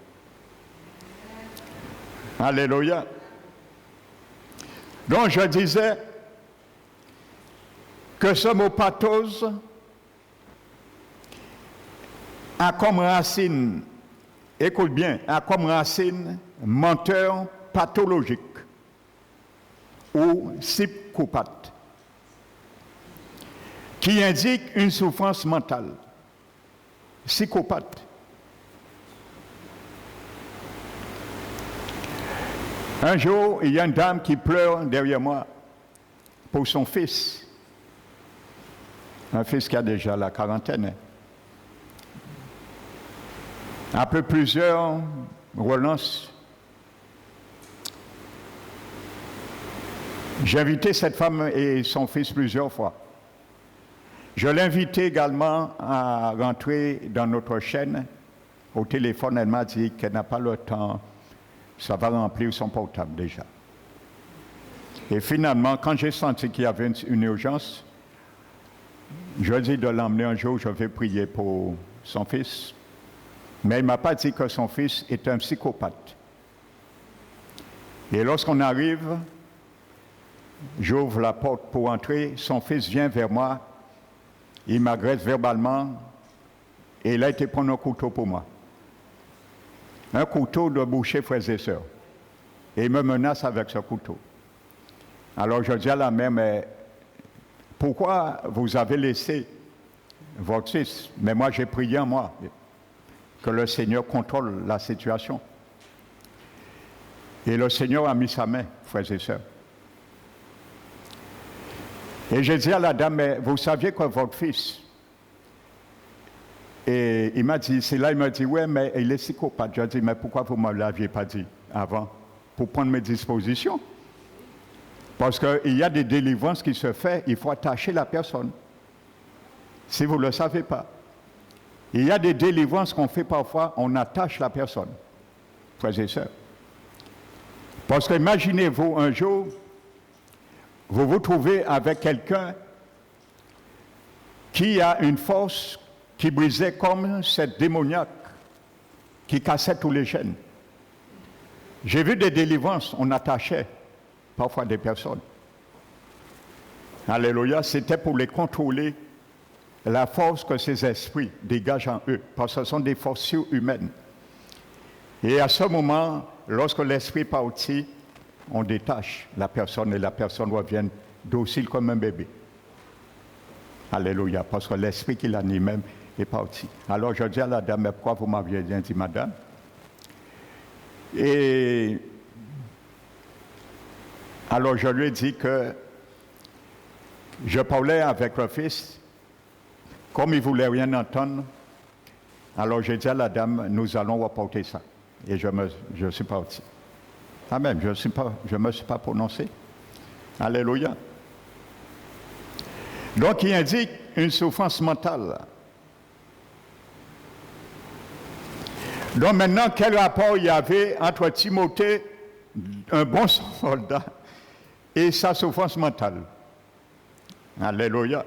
Alléluia. Donc je disais que ce mot pathos a comme racine, écoute bien, a comme racine menteur pathologique ou psychopathe, qui indique une souffrance mentale. Psychopathe. Un jour, il y a une dame qui pleure derrière moi pour son fils. Un fils qui a déjà la quarantaine. Après plusieurs relances, j'ai invité cette femme et son fils plusieurs fois. Je l'ai invité également à rentrer dans notre chaîne. Au téléphone, elle m'a dit qu'elle n'a pas le temps. Ça va remplir son portable déjà. Et finalement, quand j'ai senti qu'il y avait une urgence, je lui ai dit de l'emmener un jour, je vais prier pour son fils. Mais il ne m'a pas dit que son fils est un psychopathe. Et lorsqu'on arrive, j'ouvre la porte pour entrer, son fils vient vers moi, il m'agresse verbalement et il a été prendre un couteau pour moi. Un couteau de boucher, frères et sœurs. Et il me menace avec ce couteau. Alors je dis à la mère, mais pourquoi vous avez laissé votre fils? Mais moi, j'ai prié en moi que le Seigneur contrôle la situation. Et le Seigneur a mis sa main, frères et sœurs. Et j'ai dit à la dame, mais vous saviez que votre fils, et il m'a dit, c'est là, il m'a dit, ouais, mais il est psychopathe. J'ai dit, mais pourquoi vous ne me l'aviez pas dit avant, pour prendre mes dispositions? Parce qu'il y a des délivrances qui se font, il faut attacher la personne. Si vous ne le savez pas. Il y a des délivrances qu'on fait parfois, on attache la personne, frères et sœurs. Parce que imaginez-vous un jour, vous vous trouvez avec quelqu'un qui a une force qui brisait comme cette démoniaque qui cassait tous les chaînes. J'ai vu des délivrances, on attachait parfois des personnes. Alléluia, c'était pour les contrôler, la force que ces esprits dégagent en eux, parce que ce sont des forces surhumaines. Et à ce moment, lorsque l'esprit partit, on détache la personne et la personne revient docile comme un bébé. Alléluia, parce que l'esprit qui l'anime même est parti. Alors je dis à la dame, mais pourquoi vous m'aviez dit, madame? Et alors je lui ai dit que je parlais avec le fils, comme il ne voulait rien entendre, alors j'ai dit à la dame, nous allons reporter ça. Et je suis parti. Amen, je ne me suis pas prononcé. Alléluia. Donc il indique une souffrance mentale. Donc maintenant, quel rapport il y avait entre Timothée, un bon soldat, et sa souffrance mentale? Alléluia.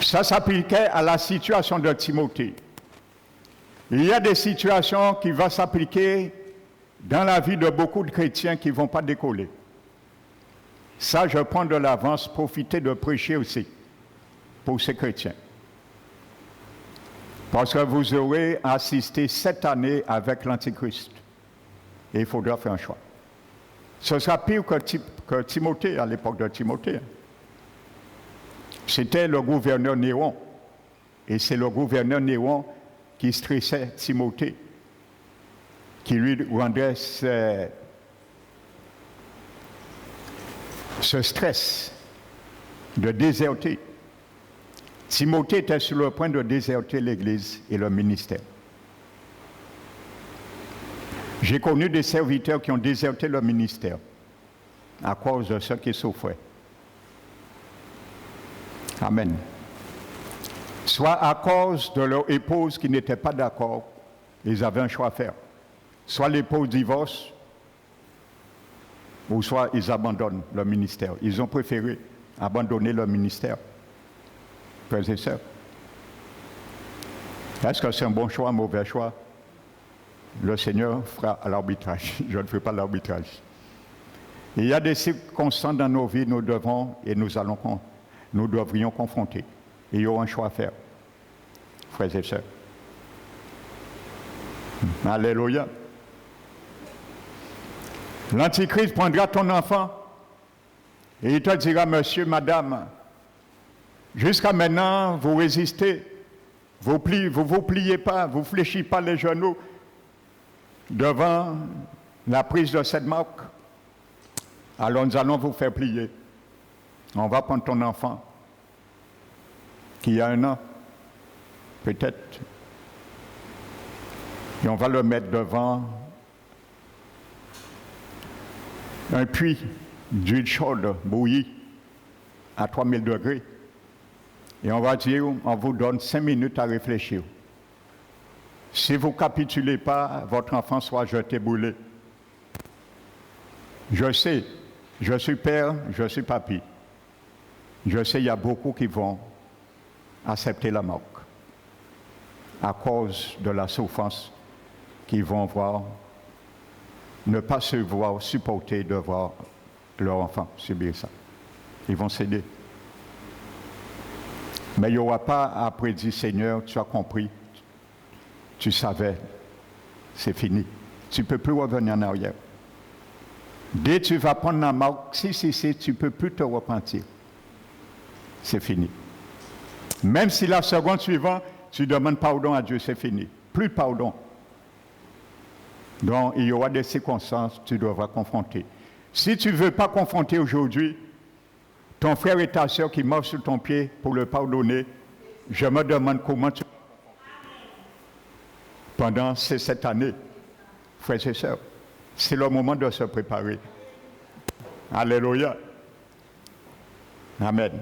Ça s'appliquait à la situation de Timothée. Il y a des situations qui vont s'appliquer dans la vie de beaucoup de chrétiens qui ne vont pas décoller. Ça, je prends de l'avance, profiter de prêcher aussi pour ces chrétiens. Parce que vous aurez assisté 7 années avec l'Antichrist. Et il faudra faire un choix. Ce sera pire que Timothée, à l'époque de Timothée. C'était le gouverneur Néron. Et c'est le gouverneur Néron qui stressait Timothée, qui lui rendait ce stress de déserter. Timothée était sur le point de déserter l'Église et le ministère. J'ai connu des serviteurs qui ont déserté le ministère à cause de ce qu'ils souffraient. Amen. Soit à cause de leur épouse qui n'était pas d'accord, ils avaient un choix à faire. Soit l'épouse divorce, ou soit ils abandonnent le ministère. Ils ont préféré abandonner le ministère. Frères et sœurs, est-ce que c'est un bon choix, un mauvais choix? Le Seigneur fera l'arbitrage. Je ne ferai pas l'arbitrage. Il y a des circonstances dans nos vies, nous devons et nous devrions confronter. Il y aura un choix à faire, frères et sœurs. Alléluia. L'Antichrist prendra ton enfant et il te dira, monsieur, madame, jusqu'à maintenant, vous résistez, vous vous pliez pas, vous fléchissez pas les genoux devant la prise de cette marque. Alors nous allons vous faire plier. On va prendre ton enfant qui a 1 an, peut-être, et on va le mettre devant un puits d'huile chaude bouillie à 3000 degrés. Et on va dire, on vous donne 5 minutes à réfléchir. Si vous ne capitulez pas, votre enfant sera jeté brûlé. Je sais, je suis père, je suis papy. Je sais, il y a beaucoup qui vont accepter la marque à cause de la souffrance qu'ils vont voir, ne pas se voir supporter de voir leur enfant subir ça. Ils vont céder. Mais il n'y aura pas après dire, Seigneur, tu as compris, tu savais, c'est fini. Tu ne peux plus revenir en arrière. Dès que tu vas prendre la marque, si, tu ne peux plus te repentir. C'est fini. Même si la seconde suivante, tu demandes pardon à Dieu, c'est fini. Plus de pardon. Donc, il y aura des circonstances que tu devras confronter. Si tu ne veux pas confronter aujourd'hui ton frère et ta soeur qui marchent sur ton pied pour le pardonner, je me demande comment tu vas pendant cette année, frères et sœurs. C'est le moment de se préparer. Alléluia. Amen.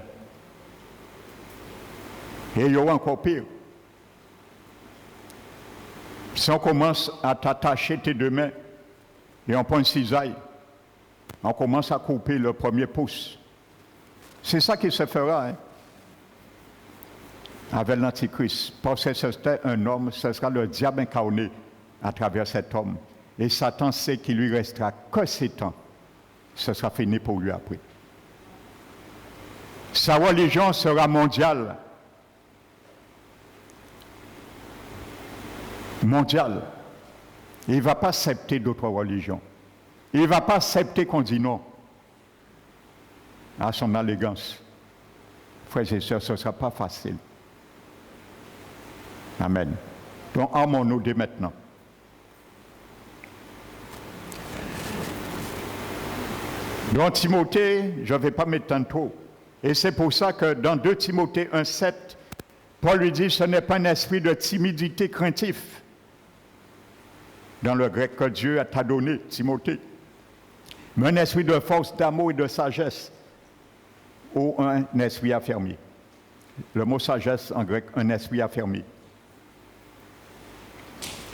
Et il y aura encore pire. Si on commence à t'attacher tes deux mains et on prend une cisaille, on commence à couper le premier pouce. C'est ça qui se fera avec l'Antichrist. Parce que c'était un homme, ce sera le diable incarné à travers cet homme. Et Satan sait qu'il lui restera que 7 ans. Ce sera fini pour lui après. Sa religion sera mondiale. Mondiale. Il ne va pas accepter d'autres religions. Il ne va pas accepter qu'on dise non à son allégance. Frères et sœurs, ce ne sera pas facile. Amen. Donc, armons-nous dès maintenant. Donc, Timothée, je ne vais pas m'étendre trop. Et c'est pour ça que dans 2 Timothée 1,7, Paul lui dit, ce n'est pas un esprit de timidité craintif. Dans le grec que Dieu t'a donné, Timothée. Mais un esprit de force, d'amour et de sagesse. Ou un esprit affermi. Le mot sagesse en grec, un esprit affermi.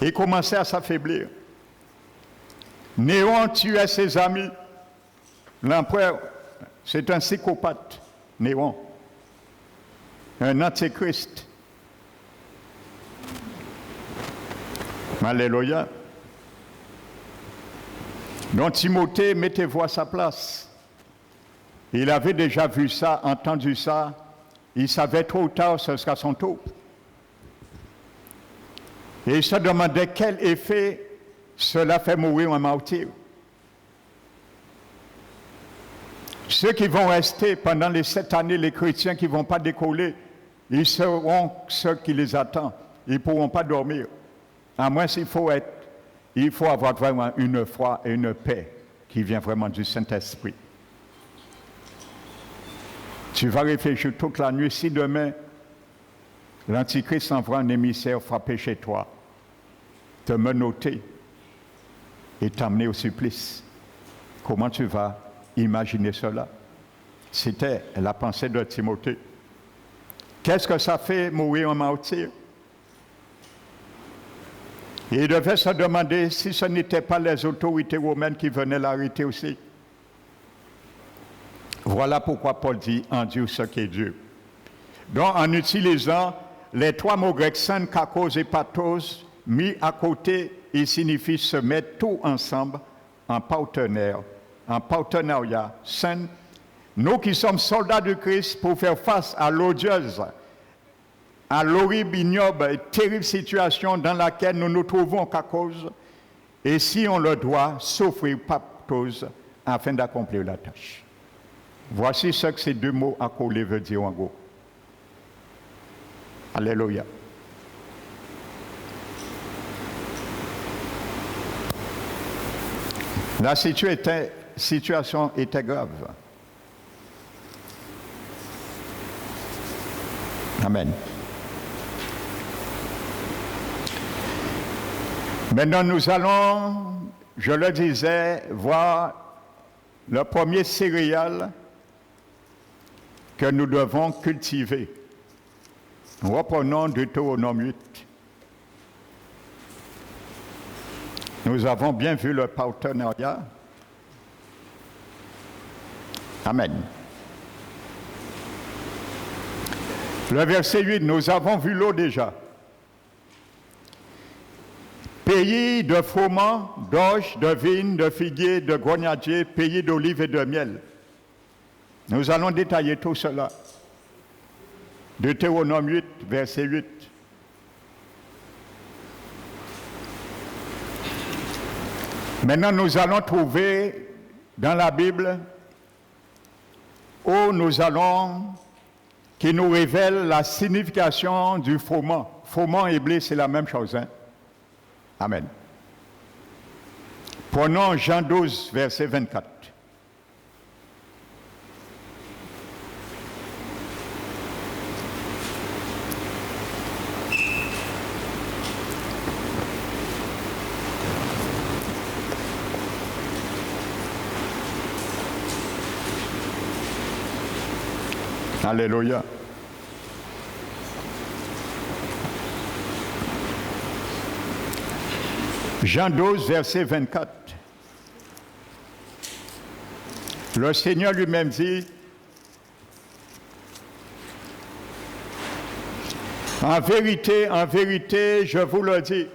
Il commençait à s'affaiblir. Néron tuait ses amis. L'empereur, c'est un psychopathe, Néron. Un antéchrist. Alléluia. Donc Timothée, mettez-vous à sa place. Il avait déjà vu ça, entendu ça. Il savait trop ou tard ce sera son tour. Et il se demandait quel effet cela fait mourir un martyr. Ceux qui vont rester pendant les 7 années, les chrétiens qui ne vont pas décoller, ils seront ceux qui les attendent. Ils ne pourront pas dormir. À moins il faut avoir vraiment une foi et une paix qui vient vraiment du Saint-Esprit. Tu vas réfléchir toute la nuit. Si demain, l'Antichrist envoie un émissaire frapper chez toi, te menotter et t'amener au supplice, comment tu vas imaginer cela? C'était la pensée de Timothée. Qu'est-ce que ça fait mourir un martyr? Et il devait se demander si ce n'était pas les autorités romaines qui venaient l'arrêter aussi. Voilà pourquoi Paul dit « en Dieu ce qui est Dieu ». Donc, en utilisant les 3 mots grecs « sain, kakos » et « pathos » mis à côté, ils signifient se mettre tout ensemble en partenaire, en partenariat sain. Nous qui sommes soldats de Christ pour faire face à l'odieuse, à l'horrible, ignoble et terrible situation dans laquelle nous nous trouvons qu'à cause, et si on le doit, souffrir pathos afin d'accomplir la tâche. Voici ce que ces 2 mots accolés veulent dire en gros. Alléluia. La situation était grave. Amen. Maintenant, nous allons, je le disais, voir le premier céréal que nous devons cultiver. Reprenons Deutéronome 8. Nous avons bien vu le partenariat. Amen. Le verset 8, nous avons vu l'eau déjà. Pays de froment, d'orge, de vigne, de figuier, de grenadier, pays d'olive et de miel. Nous allons détailler tout cela. Deutéronome 8, verset 8. Maintenant, nous allons trouver dans la Bible où nous allons, qui nous révèle la signification du froment. Froment et blé, c'est la même chose. Hein? Amen. Prenons Jean 12, verset 24. Alléluia. Jean 12, verset 24. Le Seigneur lui-même dit, en vérité, je vous le dis,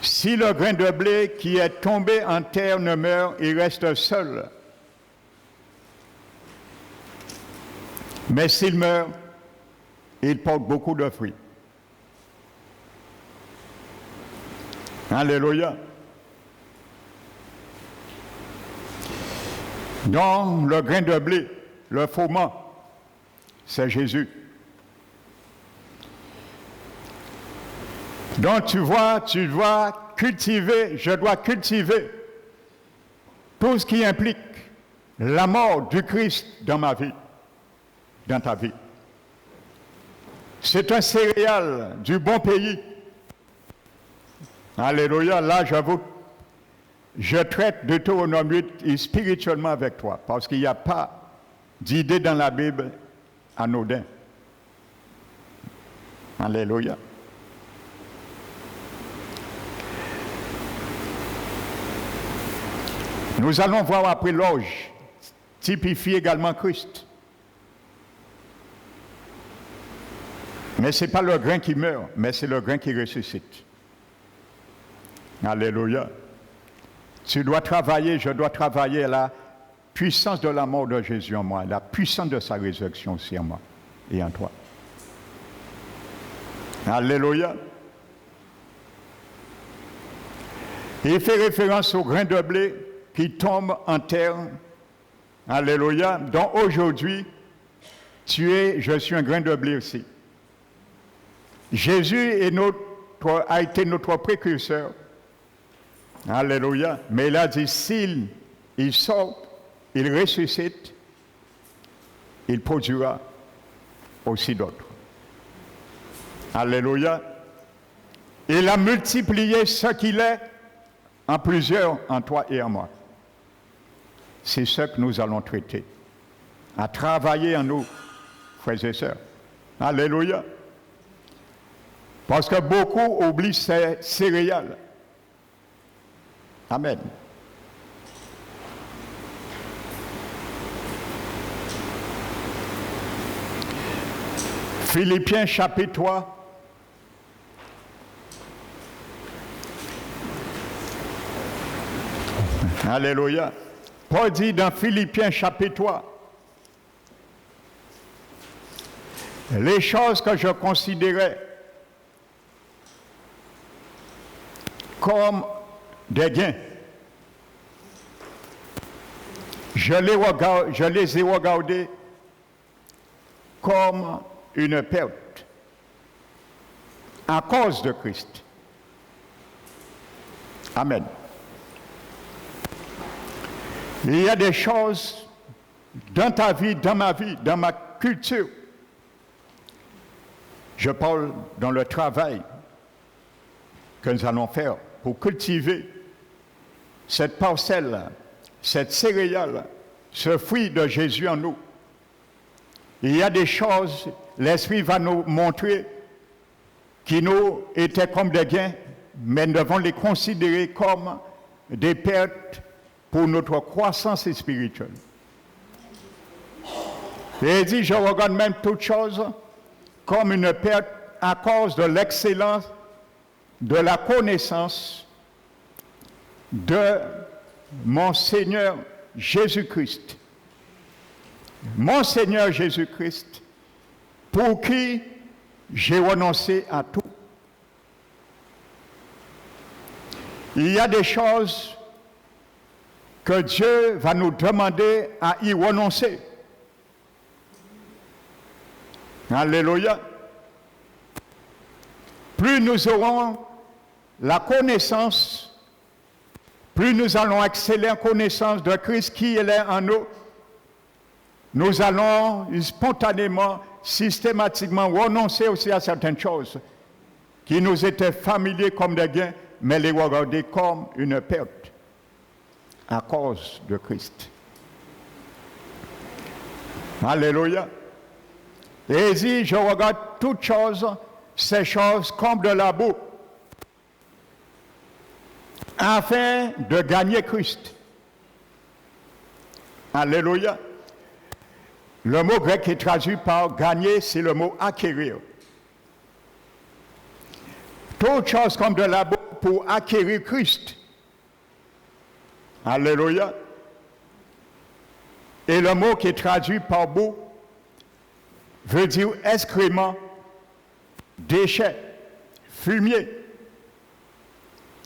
si le grain de blé qui est tombé en terre ne meurt, il reste seul. Mais s'il meurt, il porte beaucoup de fruits. Alléluia. Donc, le grain de blé, le froment, c'est Jésus. Donc, tu dois cultiver, je dois cultiver tout ce qui implique la mort du Christ dans ma vie, dans ta vie. C'est un céréal du bon pays. Alléluia, là, j'avoue, je traite de Deutéronome 8 spirituellement avec toi, parce qu'il n'y a pas d'idée dans la Bible anodin. Alléluia. Nous allons voir après l'orge, typifie également Christ. Mais ce n'est pas le grain qui meurt, mais c'est le grain qui ressuscite. Alléluia. Tu dois travailler, je dois travailler la puissance de la mort de Jésus en moi, la puissance de sa résurrection aussi en moi et en toi. Alléluia. Il fait référence au grain de blé qui tombe en terre. Alléluia. Donc aujourd'hui, je suis un grain de blé aussi. Jésus a été notre précurseur. Alléluia. Mais il a dit, s'il sort, il ressuscite, il produira aussi d'autres. Alléluia. Il a multiplié ce qu'il est en plusieurs, en toi et en moi. C'est ce que nous allons traiter. À travailler en nous, frères et sœurs. Alléluia. Parce que beaucoup oublient ces céréales. Amen. Philippiens chapitre 3. Alléluia. Paul dit dans Philippiens chapitre 3, les choses que je considérais comme des gains, je les ai regardés comme une perte à cause de Christ. Amen. Il y a des choses dans ta vie, dans ma vie, dans ma culture. Je parle dans le travail que nous allons faire pour cultiver cette parcelle, cette céréale, ce fruit de Jésus en nous. Il y a des choses, l'Esprit va nous montrer qui nous étaient comme des gains, mais nous devons les considérer comme des pertes pour notre croissance spirituelle. Et il dit, je regarde même toutes choses comme une perte à cause de l'excellence, de la connaissance de mon Seigneur Jésus-Christ. Mon Seigneur Jésus-Christ, pour qui j'ai renoncé à tout. Il y a des choses que Dieu va nous demander à y renoncer. Alléluia. Plus nous aurons la connaissance, plus nous allons exceller en connaissance de Christ qui est en nous, nous allons spontanément, systématiquement renoncer aussi à certaines choses qui nous étaient familiers comme des gains, mais les regarder comme une perte à cause de Christ. Alléluia. Et il dit, je regarde toutes choses, ces choses comme de la boue, afin de gagner Christ. Alléluia. Le mot grec qui est traduit par gagner, c'est le mot acquérir. Toutes choses comme de la boue pour acquérir Christ. Alléluia. Et le mot qui est traduit par boue veut dire excrément, déchet, fumier.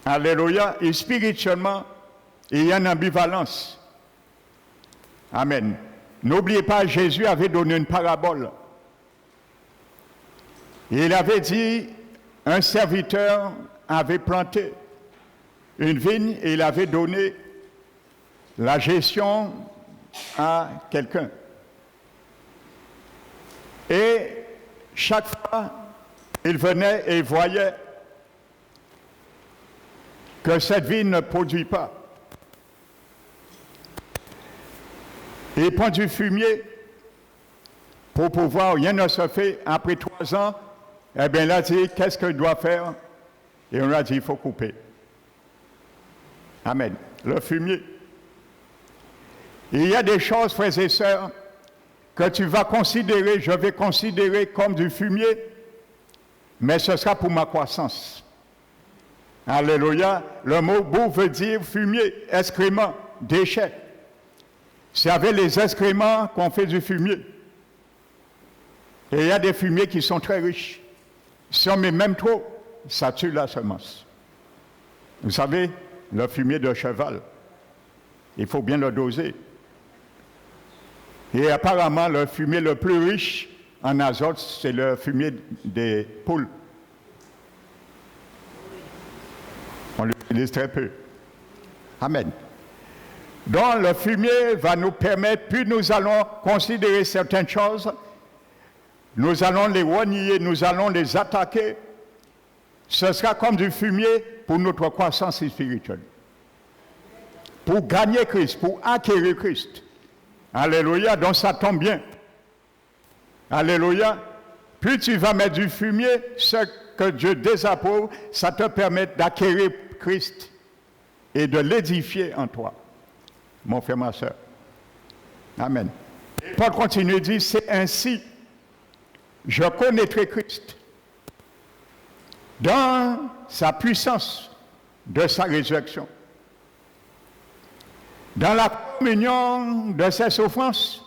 Alléluia. Et spirituellement, il y a une ambivalence. Amen. N'oubliez pas, Jésus avait donné une parabole. Il avait dit, un serviteur avait planté une vigne et il avait donné la gestion à quelqu'un. Et chaque fois, il venait et voyait que cette vigne ne produit pas. Il prend du fumier pour pouvoir, rien ne se fait. Après 3 ans, eh bien là, il dit, qu'est-ce qu'il doit faire? Et on a dit, il faut couper. Amen. Le fumier. Il y a des choses, frères et sœurs, que tu vas considérer, je vais considérer comme du fumier, mais ce sera pour ma croissance. Alléluia. Le mot boue veut dire fumier, excrément, déchet. C'est avec les excréments qu'on fait du fumier. Et il y a des fumiers qui sont très riches. Si on met même trop, ça tue la semence. Vous savez, le fumier de cheval, il faut bien le doser. Et apparemment, le fumier le plus riche en azote, c'est le fumier des poules. On l'utilise très peu. Amen. Donc, le fumier va nous permettre, puis nous allons considérer certaines choses, nous allons les renier, nous allons les attaquer. Ce sera comme du fumier pour notre croissance spirituelle. Pour gagner Christ, pour acquérir Christ. Alléluia, donc ça tombe bien. Alléluia. Plus tu vas mettre du fumier, ce que Dieu désapprouve, ça te permet d'acquérir Christ et de l'édifier en toi. Mon frère, ma soeur. Amen. Paul continue et dit, c'est ainsi, je connaîtrai Christ dans sa puissance de sa résurrection, dans la communion de ses souffrances.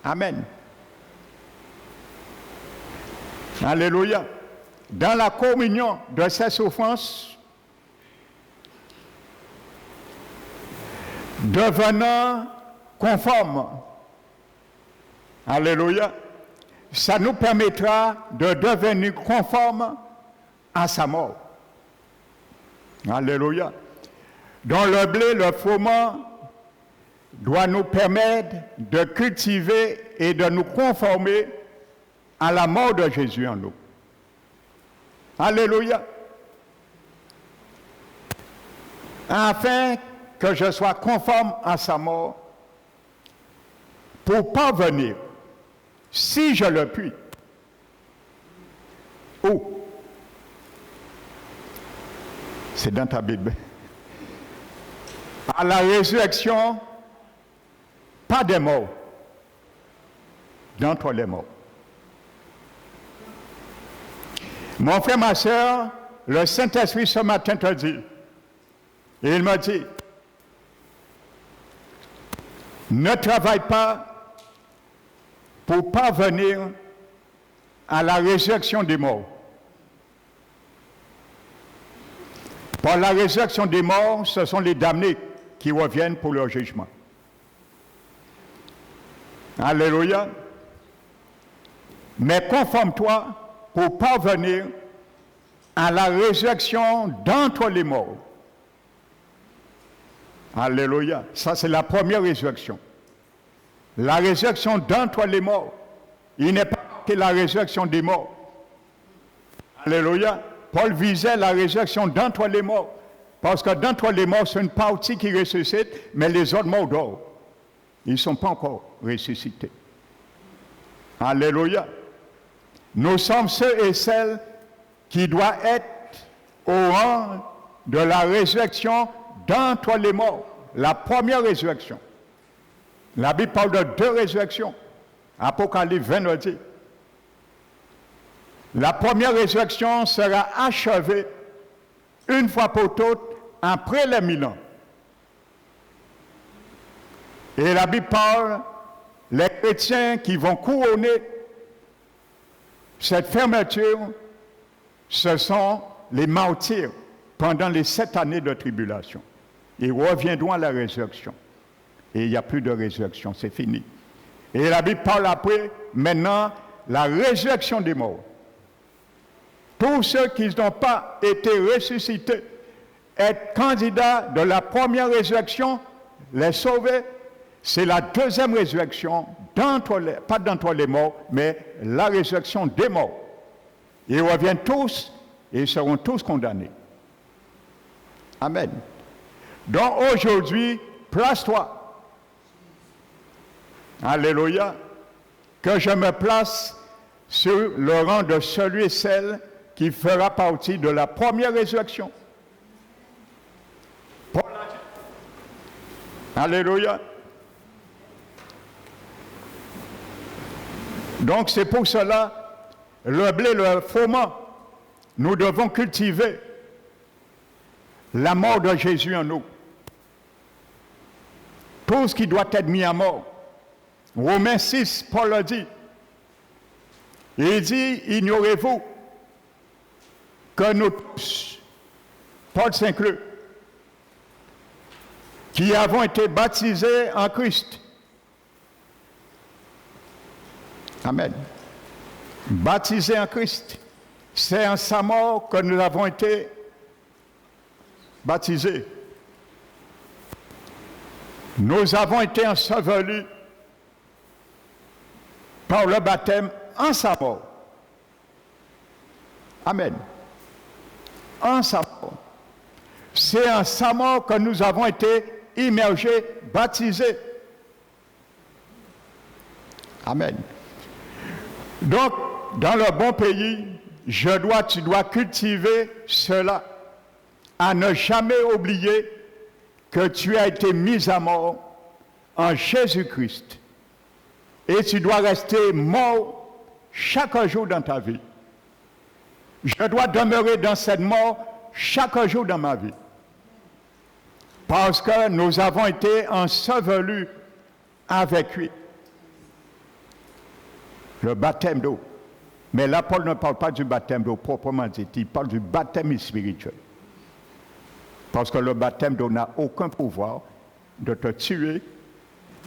Amen. Alléluia. Dans la communion de ses souffrances, devenant conforme. Alléluia. Ça nous permettra de devenir conforme à sa mort. Alléluia. Donc le blé, le froment doit nous permettre de cultiver et de nous conformer à la mort de Jésus en nous. Alléluia. Afin que je sois conforme à sa mort pour parvenir, si je le puis, où? C'est dans ta Bible. À la résurrection, pas des morts, d'entre les morts. Mon frère, ma soeur, le Saint-Esprit ce matin te dit, et il m'a dit, ne travaille pas pour parvenir à la résurrection des morts. Par la résurrection des morts, ce sont les damnés qui reviennent pour leur jugement. Alléluia. Mais conforme-toi pour parvenir à la résurrection d'entre les morts. Alléluia. Ça, c'est la première résurrection. La résurrection d'entre les morts. Il n'est pas que la résurrection des morts. Alléluia. Paul visait la résurrection d'entre les morts. Parce que d'entre les morts, c'est une partie qui ressuscite, mais les autres morts dorment. Ils ne sont pas encore ressuscités. Alléluia. Nous sommes ceux et celles qui doivent être au rang de la résurrection d'entre les morts. La première résurrection. La Bible parle de 2 résurrections. Apocalypse 20 nous dit. La première résurrection sera achevée une fois pour toutes après les 1000 ans. Et la Bible parle, les chrétiens qui vont couronner cette fermeture, ce sont les martyrs pendant les 7 années de tribulation. Ils reviendront à la résurrection. Et il n'y a plus de résurrection, c'est fini. Et la Bible parle après, maintenant, la résurrection des morts. Tous ceux qui n'ont pas été ressuscités, être candidats de la première résurrection, les sauver, c'est la deuxième résurrection, pas d'entre les morts, mais la résurrection des morts. Ils reviennent tous et ils seront tous condamnés. Amen. Donc aujourd'hui, place-toi. Alléluia. Que je me place sur le rang de celui et celle qui fera partie de la première résurrection. Alléluia. Donc c'est pour cela, le blé, le froment, nous devons cultiver la mort de Jésus en nous. Tout ce qui doit être mis à mort. Romains 6, Paul a dit. Il dit, ignorez-vous que nous tous, Paul s'inclut, qui avons été baptisés en Christ. Amen. Baptisés en Christ, c'est en sa mort que nous avons été baptisés. Nous avons été ensevelis par le baptême en sa mort. Amen. En sa mort. C'est en sa mort que nous avons été immergés, baptisés. Amen. Donc, dans le bon pays, tu dois cultiver cela, à ne jamais oublier que tu as été mis à mort en Jésus-Christ. Et tu dois rester mort chaque jour dans ta vie. Je dois demeurer dans cette mort chaque jour dans ma vie. Parce que nous avons été ensevelis avec lui. Le baptême d'eau. Mais là, Paul ne parle pas du baptême d'eau proprement dit, il parle du baptême spirituel. Parce que le baptême d'eau n'a aucun pouvoir de te tuer,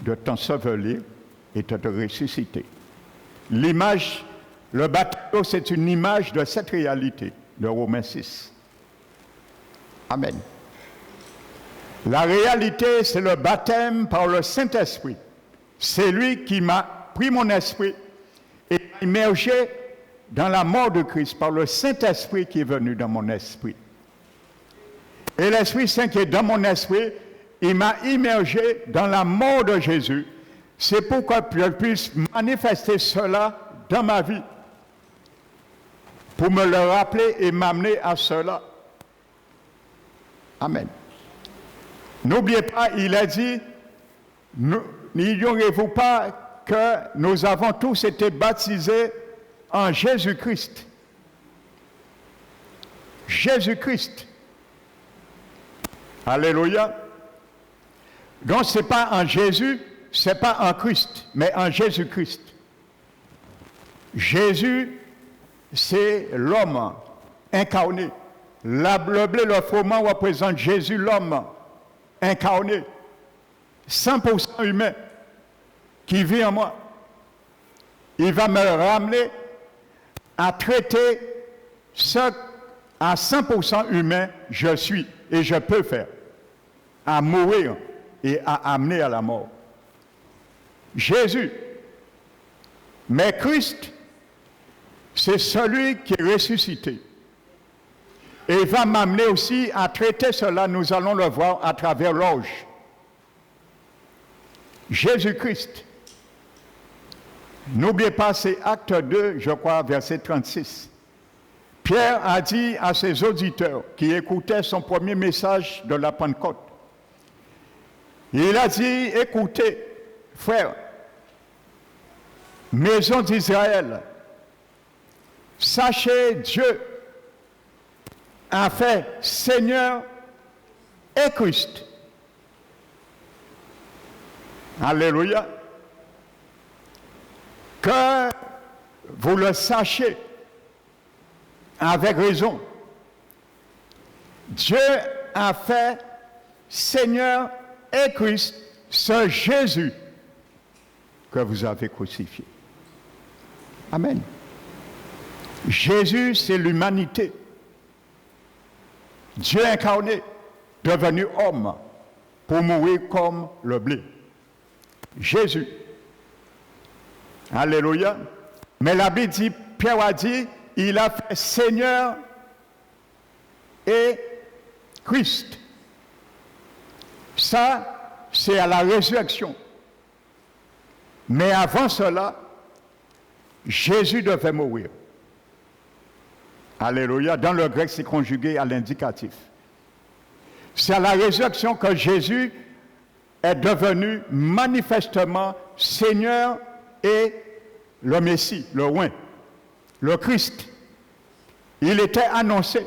de t'ensevelir et de te ressusciter. L'image, le baptême d'eau, c'est une image de cette réalité, de Romains 6. Amen. La réalité, c'est le baptême par le Saint-Esprit. C'est lui qui m'a pris mon esprit et immergé dans la mort de Christ par le Saint-Esprit qui est venu dans mon esprit. Et l'Esprit Saint qui est dans mon esprit, il m'a immergé dans la mort de Jésus. C'est pourquoi je puisse manifester cela dans ma vie, pour me le rappeler et m'amener à cela. Amen. N'oubliez pas, il a dit, n'ignorez-vous pas que nous avons tous été baptisés en Jésus-Christ. Jésus-Christ. Alléluia. Donc, ce n'est pas en Jésus, ce n'est pas en Christ, mais en Jésus-Christ. Jésus, c'est l'homme incarné. Le blé, le froment représente Jésus, l'homme. incarné, 100% humain, qui vit en moi. Il va me ramener à traiter ce à 100% humain je suis et je peux faire, à mourir et à amener à la mort. Jésus, mais Christ, c'est celui qui est ressuscité. Et il va m'amener aussi à traiter cela, nous allons le voir à travers l'ange. Jésus-Christ. N'oubliez pas, c'est Acte 2, je crois, verset 36. Pierre a dit à ses auditeurs qui écoutaient son premier message de la Pentecôte, il a dit, écoutez, frères, maison d'Israël, sachez Dieu a fait Seigneur et Christ. Alléluia. Que vous le sachiez avec raison. Dieu a fait Seigneur et Christ, ce Jésus que vous avez crucifié. Amen. Jésus, c'est l'humanité. Dieu incarné, devenu homme, pour mourir comme le blé. Jésus. Alléluia. Mais la Bible dit, Pierre a dit, il a fait Seigneur et Christ. Ça, c'est à la résurrection. Mais avant cela, Jésus devait mourir. Alléluia. Dans le grec, c'est conjugué à l'indicatif. C'est à la résurrection que Jésus est devenu manifestement Seigneur et le Messie, le Roi, le Christ. Il était annoncé.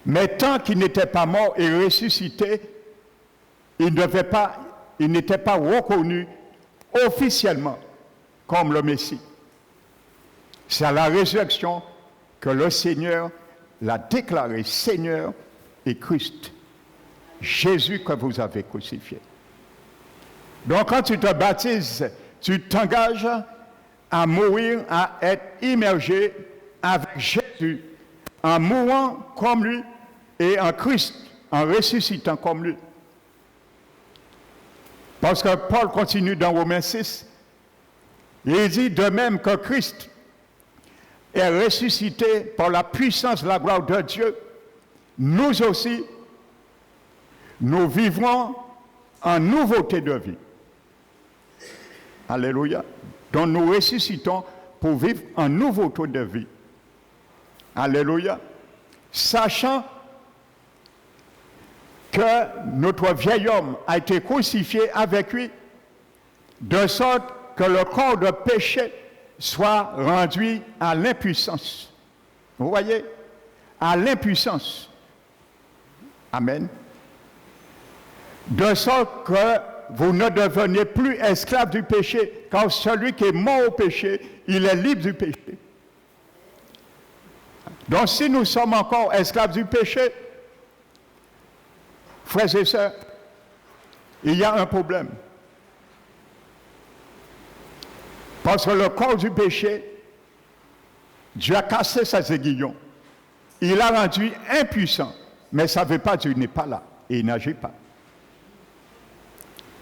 Mais tant qu'il n'était pas mort et ressuscité, il n'était pas reconnu officiellement comme le Messie. C'est à la résurrection que le Seigneur l'a déclaré Seigneur et Christ. Jésus que vous avez crucifié. Donc quand tu te baptises, tu t'engages à mourir, à être immergé avec Jésus, en mourant comme lui et en Christ, en ressuscitant comme lui. Parce que Paul continue dans Romains 6, il dit de même que Christ est ressuscité par la puissance de la gloire de Dieu, nous aussi, nous vivrons en nouveauté de vie. Alléluia. Donc nous ressuscitons pour vivre en nouveauté de vie. Alléluia. Sachant que notre vieil homme a été crucifié avec lui, de sorte que le corps de péché soit rendu à l'impuissance. Vous voyez? À l'impuissance. Amen. De sorte que vous ne devenez plus esclave du péché, car celui qui est mort au péché, il est libre du péché. Donc si nous sommes encore esclaves du péché, frères et sœurs, il y a un problème. Parce que le corps du péché, Dieu a cassé ses aiguillons. Il l'a rendu impuissant. Mais ça ne veut pas dire qu'il n'est pas là et il n'agit pas.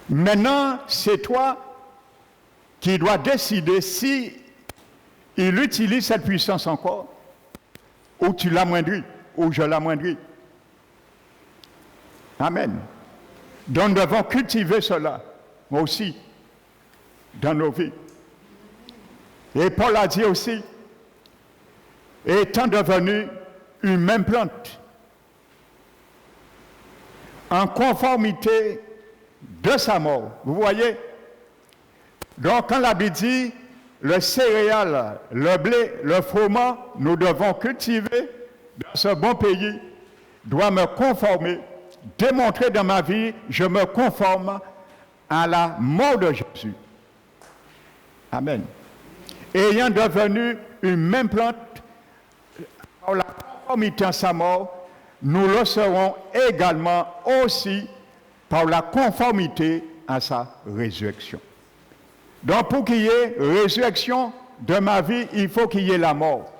Maintenant, c'est toi qui dois décider si il utilise cette puissance encore, ou tu l'amoindris, ou je l'amoindris. Amen. Donc nous devons cultiver cela, moi aussi, dans nos vies. Et Paul a dit aussi, étant devenu une même plante, en conformité de sa mort. Vous voyez? Donc quand la Bible dit, le céréal, le blé, le froment, nous devons cultiver dans ce bon pays, doit me conformer, démontrer dans ma vie, je me conforme à la mort de Jésus. Amen. Ayant devenu une même plante, par la conformité à sa mort, nous le serons également aussi par la conformité à sa résurrection. Donc pour qu'il y ait résurrection de ma vie, il faut qu'il y ait la mort.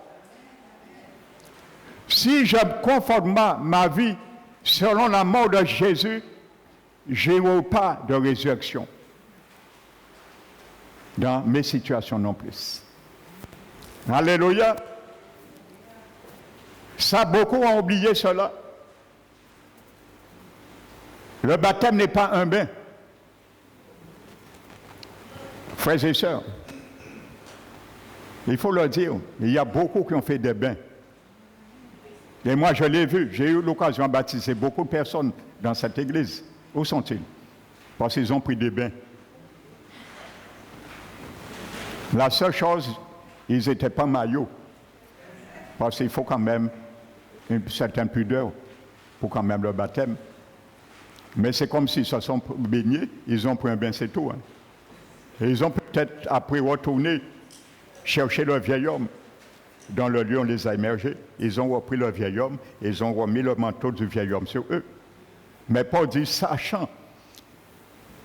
Si je conforme ma vie selon la mort de Jésus, je n'aurai pas de résurrection dans mes situations non plus. Alléluia. Ça, beaucoup ont oublié cela. Le baptême n'est pas un bain. Frères et sœurs, il faut le dire, il y a beaucoup qui ont fait des bains. Et moi, je l'ai vu, j'ai eu l'occasion de baptiser beaucoup de personnes dans cette église. Où sont-ils? Parce qu'ils ont pris des bains. La seule chose, ils n'étaient pas maillots. Parce qu'il faut quand même une certaine pudeur pour quand même le baptême. Mais c'est comme s'ils se sont baignés, ils ont pris un bain, c'est tout. Hein. Et ils ont peut-être après retourné chercher le vieil homme. Dans le lieu, on les a immergés. Ils ont repris le vieil homme et ils ont remis le manteau du vieil homme sur eux. Mais Paul dit, sachant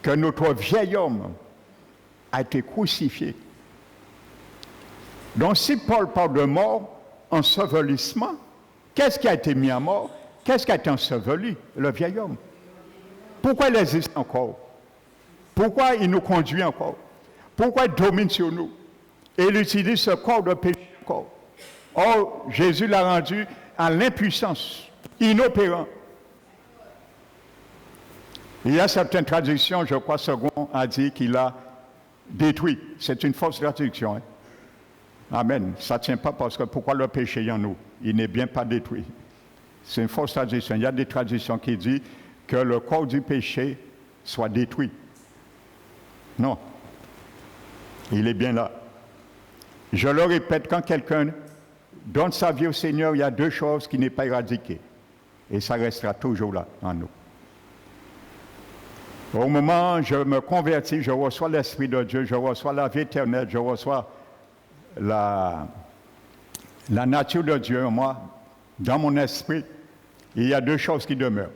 que notre vieil homme a été crucifié. Donc si Paul parle de mort, ensevelissement, qu'est-ce qui a été mis à mort? Qu'est-ce qui a été enseveli? Le vieil homme. Pourquoi il existe encore? Pourquoi il nous conduit encore? Pourquoi il domine sur nous? Et il utilise ce corps de péché encore. Or, Jésus l'a rendu à l'impuissance, inopérant. Il y a certaines traductions, je crois, Second a dit qu'il a détruit. C'est une fausse traduction. Hein? Amen. Ça ne tient pas parce que pourquoi le péché est en nous? Il n'est bien pas détruit. C'est une fausse traduction. Il y a des traductions qui disent que le corps du péché soit détruit. Non. Il est bien là. Je le répète, quand quelqu'un donne sa vie au Seigneur, il y a deux choses qui n'est pas éradiquées. Et ça restera toujours là, en nous. Au moment où je me convertis, je reçois l'Esprit de Dieu, je reçois la vie éternelle, je reçois la nature de Dieu en moi, dans mon esprit. Il y a deux choses qui demeurent.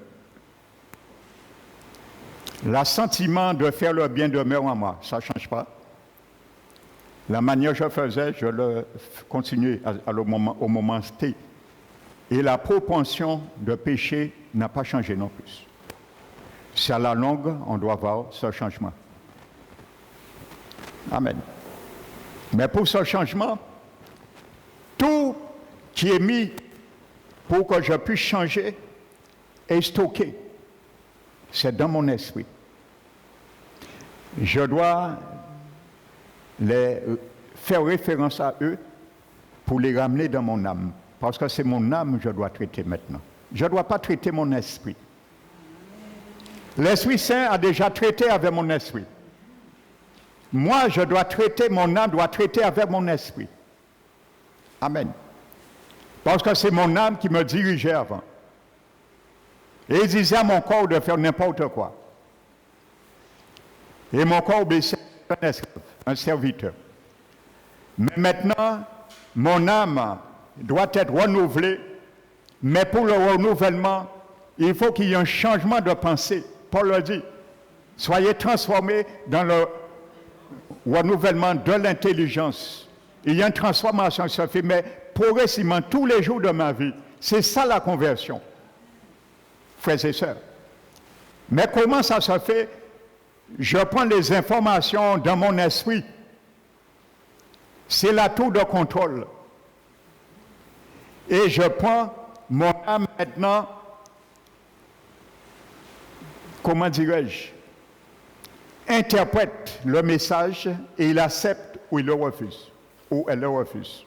L'assentiment de faire le bien demeure en moi, ça ne change pas. La manière que je faisais, je le continue au moment T. Et la propension de péché n'a pas changé non plus. C'est à la longue, on doit voir ce changement. Amen. Mais pour ce changement, tout qui est mis pour que je puisse changer est stocké. C'est dans mon esprit. Je dois faire référence à eux pour les ramener dans mon âme. Parce que c'est mon âme que je dois traiter maintenant. Je ne dois pas traiter mon esprit. L'Esprit Saint a déjà traité avec mon esprit. Moi, je dois traiter, mon âme doit traiter avec mon esprit. Amen. Parce que c'est mon âme qui me dirigeait avant. Et il disait à mon corps de faire n'importe quoi. Et mon corps obéissait à un serviteur. Mais maintenant, mon âme doit être renouvelée. Mais pour le renouvellement, il faut qu'il y ait un changement de pensée. Paul le dit. Soyez transformés dans le renouvellement de l'intelligence. Il y a une transformation qui se fait, mais progressivement, tous les jours de ma vie. C'est ça la conversion, frères et sœurs. Mais comment ça se fait? Je prends les informations dans mon esprit. C'est la tour de contrôle. Et je prends mon âme maintenant, comment dirais-je, interprète le message et il accepte ou il le refuse, ou elle le refuse.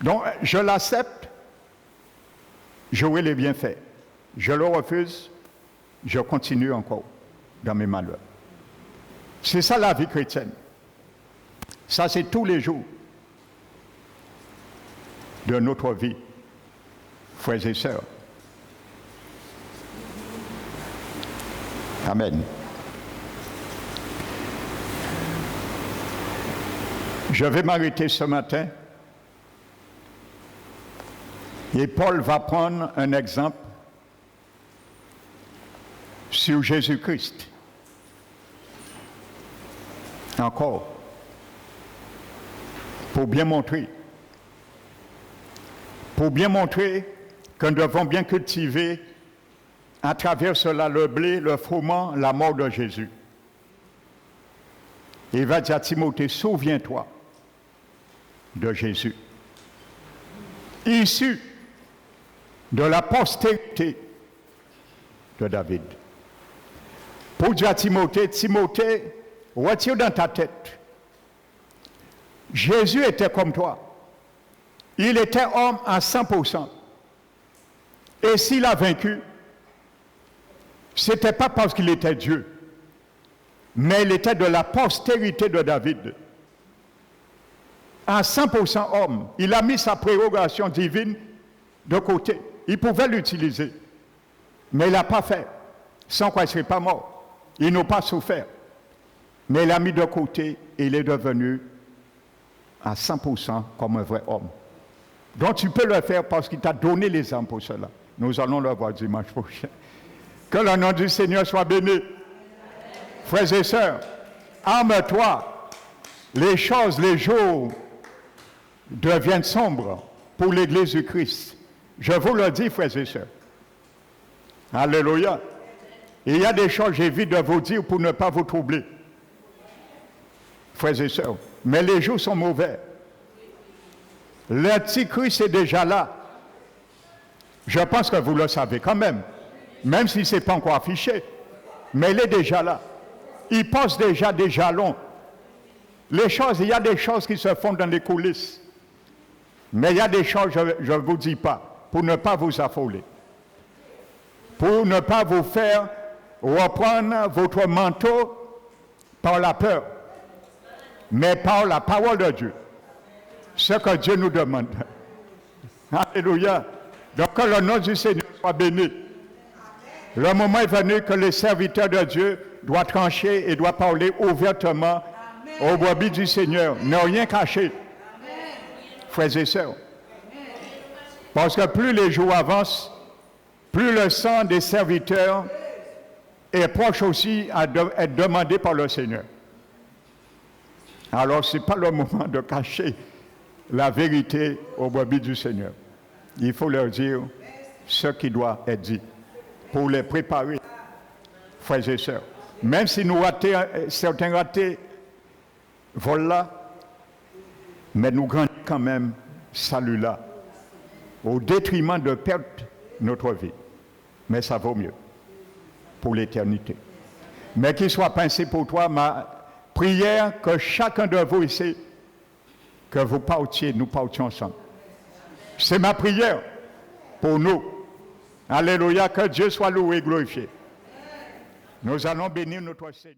Donc, je l'accepte, j'aurai les bienfaits. Je le refuse, je continue encore dans mes malheurs. C'est ça la vie chrétienne. Ça, c'est tous les jours de notre vie, frères et sœurs. Amen. Je vais m'arrêter ce matin. Et Paul va prendre un exemple sur Jésus-Christ. Encore. Pour bien montrer que nous devons bien cultiver à travers cela le blé, le froment, la mort de Jésus. Il va dire à Timothée, souviens-toi de Jésus, issu de la postérité de David. Pour dire à Timothée, Timothée, retire dans ta tête, Jésus était comme toi. Il était homme à 100%. Et s'il a vaincu, ce n'était pas parce qu'il était Dieu, mais il était de la postérité de David. À 100% homme, il a mis sa prérogation divine de côté. Il pouvait l'utiliser, mais il n'a pas fait. Sans quoi il ne serait pas mort. Il n'a pas souffert. Mais il l'a mis de côté et il est devenu à 100% comme un vrai homme. Donc tu peux le faire parce qu'il t'a donné les âmes pour cela. Nous allons le voir dimanche prochain. Que le nom du Seigneur soit béni. Frères et sœurs, arme-toi. Les choses, les jours deviennent sombres pour l'Église du Christ. Je vous le dis, frères et sœurs. Alléluia. Il y a des choses, j'évite de vous dire pour ne pas vous troubler. Frères et sœurs, mais les jours sont mauvais. L'Antichrist est déjà là. Je pense que vous le savez quand même si ce n'est pas encore affiché. Mais il est déjà là. Il pose déjà des jalons. Il y a des choses qui se font dans les coulisses. Mais il y a des choses, je ne vous dis pas, pour ne pas vous affoler. Pour ne pas vous faire reprendre votre manteau par la peur, mais par la parole de Dieu. Ce que Dieu nous demande. Alléluia. Donc que le nom du Seigneur soit béni. Le moment est venu que les serviteurs de Dieu doivent trancher et doivent parler ouvertement aux brebis du Seigneur. Ne rien cacher. Frères et sœurs. Parce que plus les jours avancent, plus le sang des serviteurs est proche aussi à être demandé par le Seigneur. Alors ce n'est pas le moment de cacher la vérité aux brebis du Seigneur. Il faut leur dire ce qui doit être dit pour les préparer, frères et sœurs. Même si nous ratons, certains ratés volent là, mais nous gagnons quand même salut-là, au détriment de perdre notre vie. Mais ça vaut mieux pour l'éternité. Mais qu'il soit pincé pour toi, ma prière, que chacun de vous ici, que vous partiez, nous partions ensemble. C'est ma prière pour nous. Alléluia, que Dieu soit loué et glorifié. Nous allons bénir notre Seigneur.